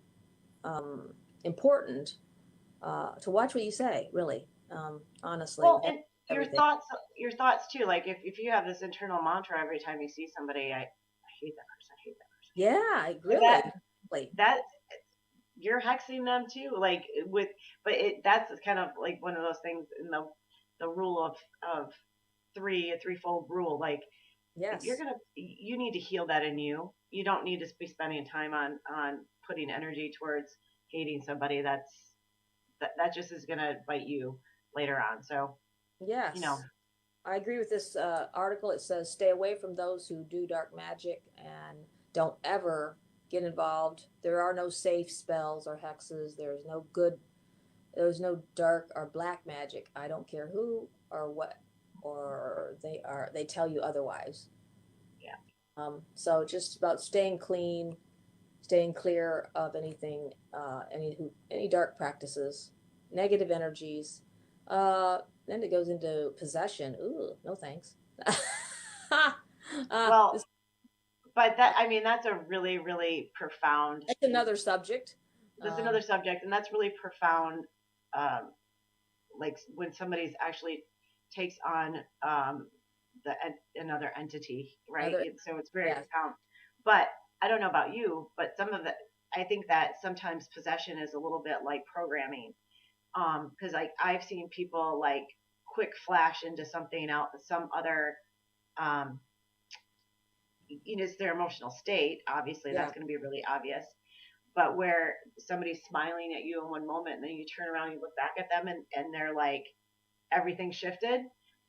important to watch what you say. Really, honestly, Well, with and everything. your thoughts too. Like if you have this internal mantra every time you see somebody, I hate that person. I hate that person. Yeah, I Like really, really. that you're hexing them too. Like with, but that's kind of like one of those things in the rule of a threefold rule. Like Yes. you need to heal that in you. You don't need to be spending time on putting energy towards hating somebody. That just is gonna bite you later on. So you know, Yes. I agree with this article. It says stay away from those who do dark magic and don't ever get involved. There are no safe spells or hexes. There's no dark or black magic. I don't care who or what, or they tell you otherwise. yeah. So just about staying clean, staying clear of anything, any dark practices, negative energies. Then it goes into possession. Ooh, no thanks. Well, This but that I mean that's a really profound. that's another subject. That's Um, another subject, and that's really profound. Um, like when somebody's actually takes on another entity, right? another, So it's very yes, profound. But I don't know about you, but some of the I think that sometimes possession is a little bit like programming. Because I've seen people like quick flash into something else, some other, um, it's their emotional state. Obviously, Yeah. that's going to be really obvious. But where somebody's smiling at you in one moment, and then you turn around, and you look back at them, and they're like everything shifted.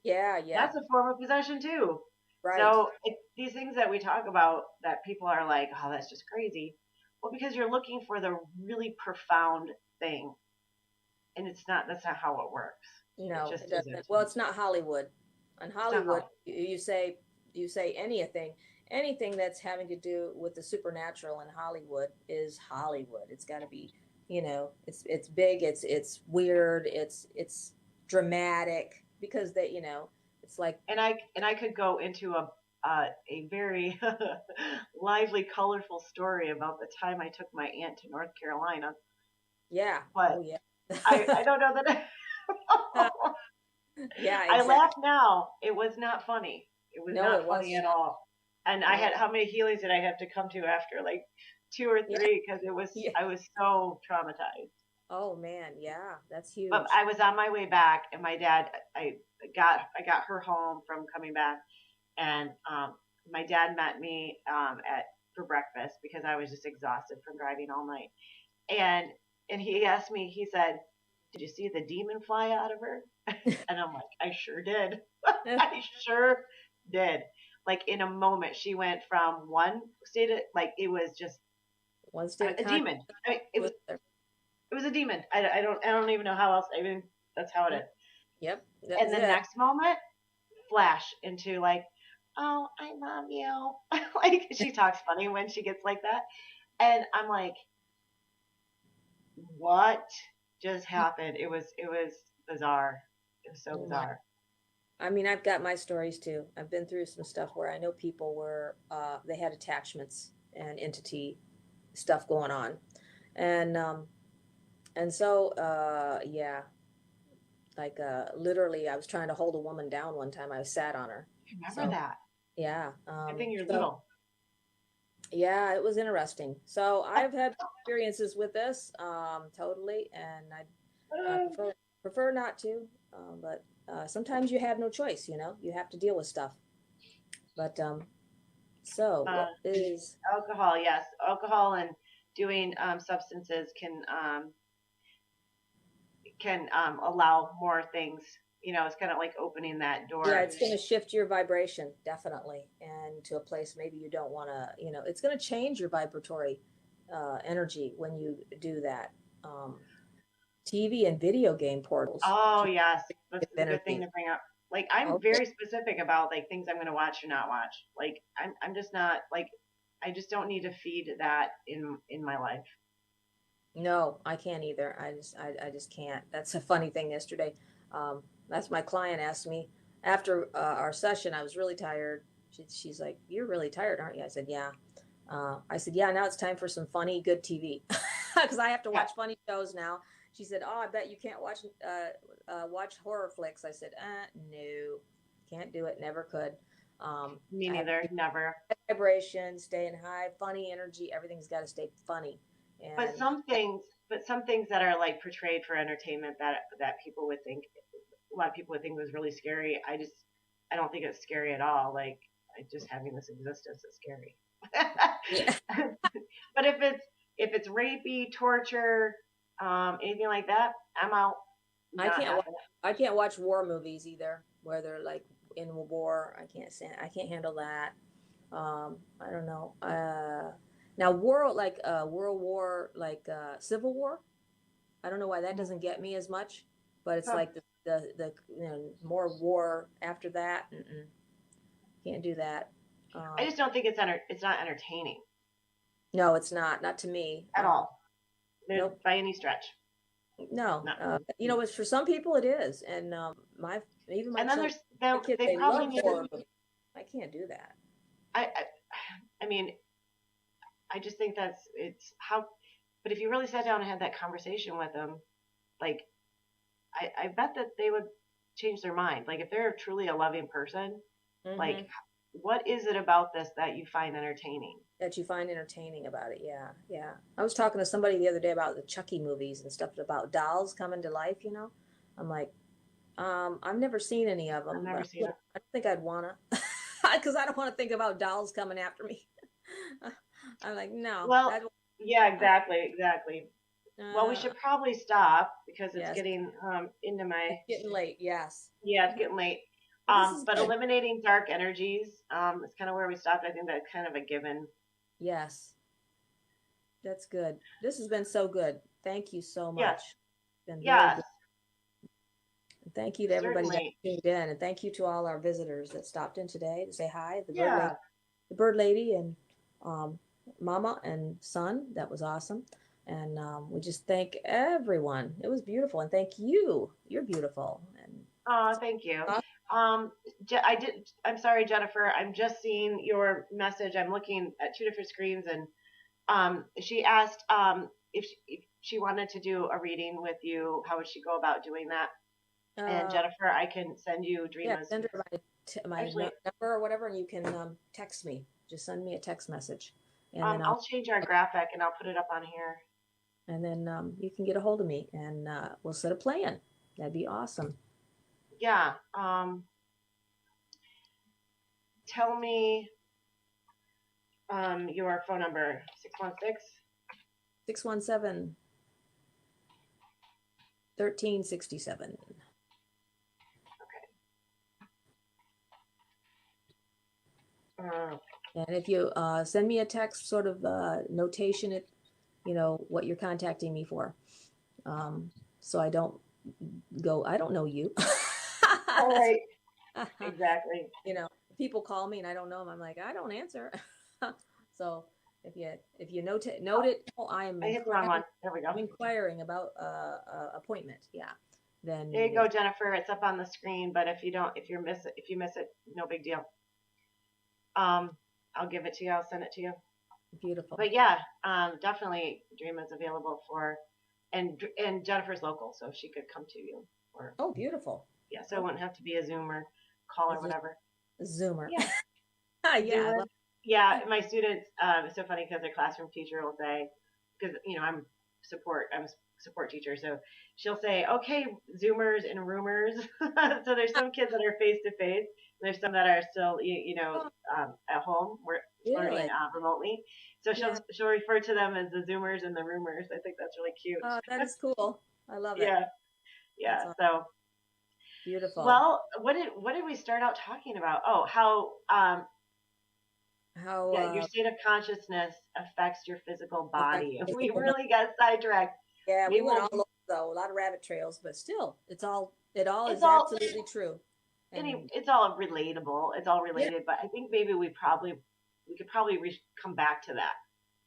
Yeah. Yeah. That's a form of possession too. Right. So these things that we talk about that people are like, oh, that's just crazy. Well, because you're looking for the really profound thing, and it's not. That's not how it works. It No, just it isn't. doesn't. Well, it's not Hollywood. On It's not Hollywood, how. you say anything that's having to do with the supernatural in Hollywood is Hollywood. It's got to be, it's big, it's weird, it's dramatic because it's like And I could go into a very lively, colorful story about the time I took my aunt to North Carolina, yeah, but oh yeah. I don't know that. Yeah, I laugh exactly. now. It was not funny. It was No, it not was funny at not. all. And I No. had how many healings did I have to come to after like two or Yeah. three because it was Yeah. I was so traumatized. Oh man, yeah, that's But huge. I was on my way back, and my dad I got her home from coming back, and my dad met me at for breakfast because I was just exhausted from driving all night, and he asked me, he said, "Did you see the demon fly out of her?" And I'm like, I sure did. I sure did. Like in a moment, she went from one state of like it was just One state of a consciousness demon. I mean, was there. it was a demon. I don't even know how else. I mean, that's how it Yep. is. Yep, And that's the it. next moment, flash into like, oh, I love you. Like she talks funny when she gets like that, and I'm like, what just happened? It was bizarre. It was so Oh my. bizarre. I mean, I've got my stories too. I've been through some stuff where I know people were they had attachments and entity stuff going on, and so yeah, like literally, I was trying to hold a woman down one time. I sat on her, I remember so that. yeah, Good thing you're so little. yeah, it was interesting. So I've had experiences with this, totally, and I prefer not to, but sometimes you have no choice. You have to deal with stuff. But so Uh, what is Alcohol, yes, alcohol and doing substances can allow more things. You know, it's kind of like opening that yeah, door. it's going to shift your vibration definitely, and to a place maybe you don't want to. It's going to change your vibratory energy when you do that. Um, TV and video game portals Oh yes, this is a good thing energy. to bring up. Like I'm Okay. very specific about like things I'm going to watch or not watch. Like I'm just not like I just don't need to feed that in my life. No, I can't either. I just can't. That's a funny thing yesterday. That's my client asked me after our session. I was really tired. She's like, "You're really tired, aren't you?" I said, "Yeah." I said, "Yeah." Now it's time for some funny, good TV because I have to Yeah, watch funny shows now. She said, "Oh, I bet you can't watch horror flicks." I said, "No, can't do it. Never could. me I have neither. Never. vibration, staying high, funny energy. Everything's got to stay funny." But And some things that are like portrayed for entertainment that people would think a lot of people would think was really scary. I don't think it's scary at all. Like just having this existence is scary. yeah, But if it's rapey, torture, anything like that, I'm out. I Not can't watch, happening. I can't watch war movies either, where they're like in war. I can't handle that. I don't know. Now World War, like Civil War. I don't know why that doesn't get me as much, but it's Huh. like the more war after that. Mm-mm, can't do that. I Um, just don't think it's not entertaining no, it's not to me. at all. Nope. By any stretch. No, Not. it's for some people it is, and my even my And then children, there's my them. kids, They they probably love need to. horror movies. I can't do that. I, I I mean, I just think it's how. But if you really sat down and had that conversation with them, like I bet that they would change their mind. Like if they're truly a loving person, like Hmm. what is it about this that you find entertaining? That you find entertaining about it. Yeah, yeah. I was talking to somebody the other day about the Chucky movies and stuff about dolls coming to life. I'm like, I've never seen any of I've them, never but seen it. I don't think I'd wanna, because I don't want to think about dolls coming after me. I'm like, no, Well, that. yeah, I, exactly, exactly. Well, we uh, should probably stop because it's yes, getting into my, it's getting late. Yes, yeah, it's getting late. this is But good. eliminating dark energies is kind of where we stopped. I think that's kind of a given. Yes, that's good. This has been so good. Thank you so Yes, much. Been very yes, good. And thank you to everybody that certainly. tuned in, and thank you to all our visitors that stopped in today to say hi. Yeah. The bird lady, and um, Mama and son. That was awesome. And we just thank everyone. It was beautiful, and thank you. You're beautiful. And Thank you. uh, Um, I did. I'm sorry, Jennifer. I'm just seeing your message. I'm looking at two different screens, and she asked if she wanted to do a reading with you. How would she go about doing that? And uh, Jennifer, I can send you yeah, Dreama's send her because my actually, number or whatever, and you can text me. Just send me a text message, and then I'll change our graphic and I'll put it up on here. you can get a hold of me, and we'll set a plan. That'd be awesome. Yeah. Tell me your phone number 616. 617 1367. Uh, And if you send me a text, sort of notation it, what you're contacting me for, so I don't go, I don't know you. all right. Exactly. People call me and I don't know them. I'm like, I don't answer. So if you note Oh, it, oh, I am I hit the wrong one. inquiring. There we go. I'm inquiring about appointment. Yeah, There then you go, Jennifer. It's up on the screen, but if you miss it, no big deal. Um, I'll give it to you. I'll send it to you. beautiful. But yeah, definitely Dream is available for, and Jennifer's local, so she could come to you. Or Oh, beautiful. yeah, so it Okay, wouldn't have to be a Zoom or call or it's just whatever. a Zoomer. Yeah, Yeah, I Zoomer. love. Yeah, my students. It's so funny because their classroom teacher will say, because I'm a support teacher, so she'll say, okay, Zoomers and Roomers. So there's some kids that are face to face. There's some that are still Oh, at home, we're learning really? remotely. So Yeah. she'll refer to them as the Zoomers and the Roomers. I think that's really Oh, that cute. is cool. I love it. Yeah, That's yeah. all So beautiful. well, what did we start out talking about? Oh, how How yeah, your state of consciousness affects your physical affects body. We physical body. really got sidetracked. Yeah, we Maybe went all we'll. over though, a lot of rabbit trails, but still, it all It's is all absolutely true. And it's all relatable. It's all yeah, related, but I think maybe we could probably come back to that.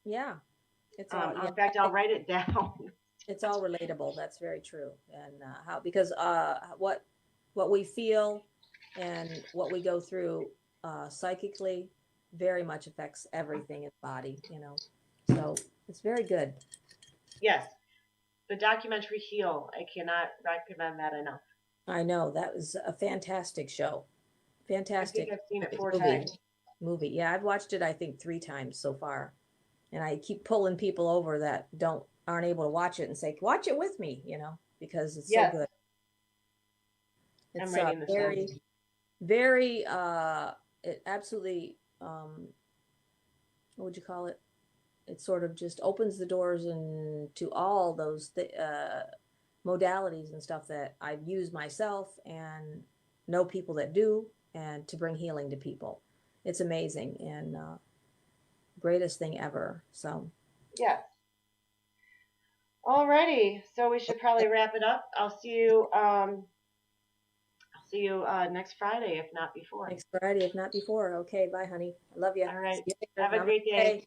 yeah, it's all yeah, In fact, I'll write it down. it's all relatable. That's very true. And how because what we feel and what we go through psychically very much affects everything in the body. So it's very good. Yes, the documentary Heal. I cannot recommend that enough. I know that was a fantastic show. I think Fantastic I've seen it four movie. times. Movie. Yeah, I've watched it I think 3 times so far. And I keep pulling people over that don't aren't able to watch it and say, "Watch it with me," because it's so Yes, good. I'm It's writing this down. very very it absolutely what would you call it? It sort of just opens the doors to all those modalities and stuff that I've used myself and know people that do, and to bring healing to people. It's amazing and greatest thing ever. So, Yes. Alrighty, so we should probably wrap it up. I'll see you. I'll see you next Friday, if not before. next Friday, if not before. Okay, bye, honey. I love you. All right. See you later. Have a great day. Namaste.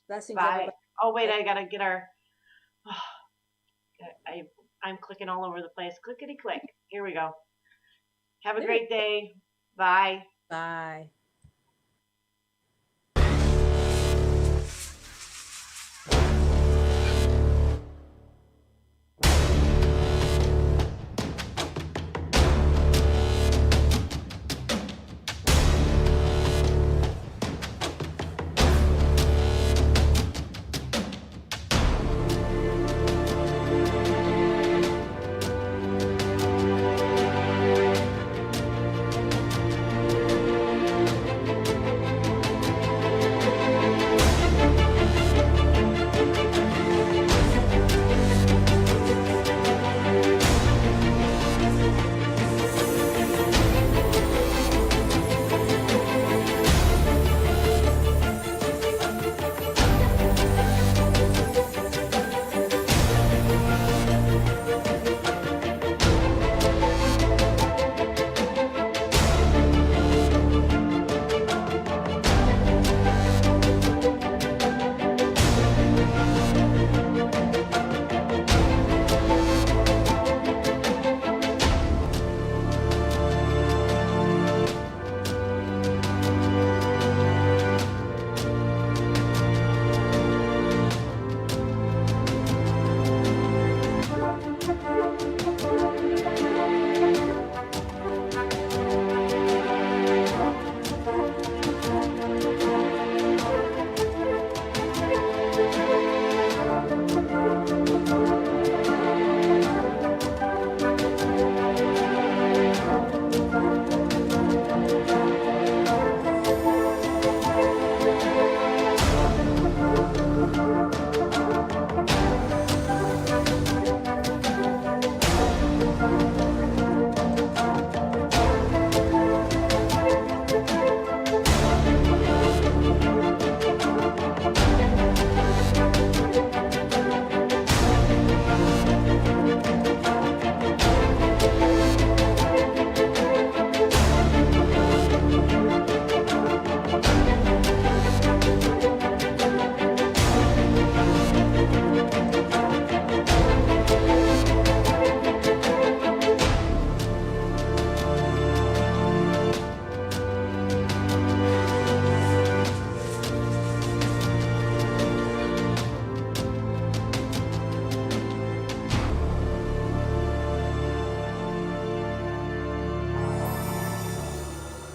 Blessings, Bye. everybody. Oh wait, I gotta get our. I'm clicking all over the place. Clickety click. Here we go. Have a There. great day. Bye. Bye.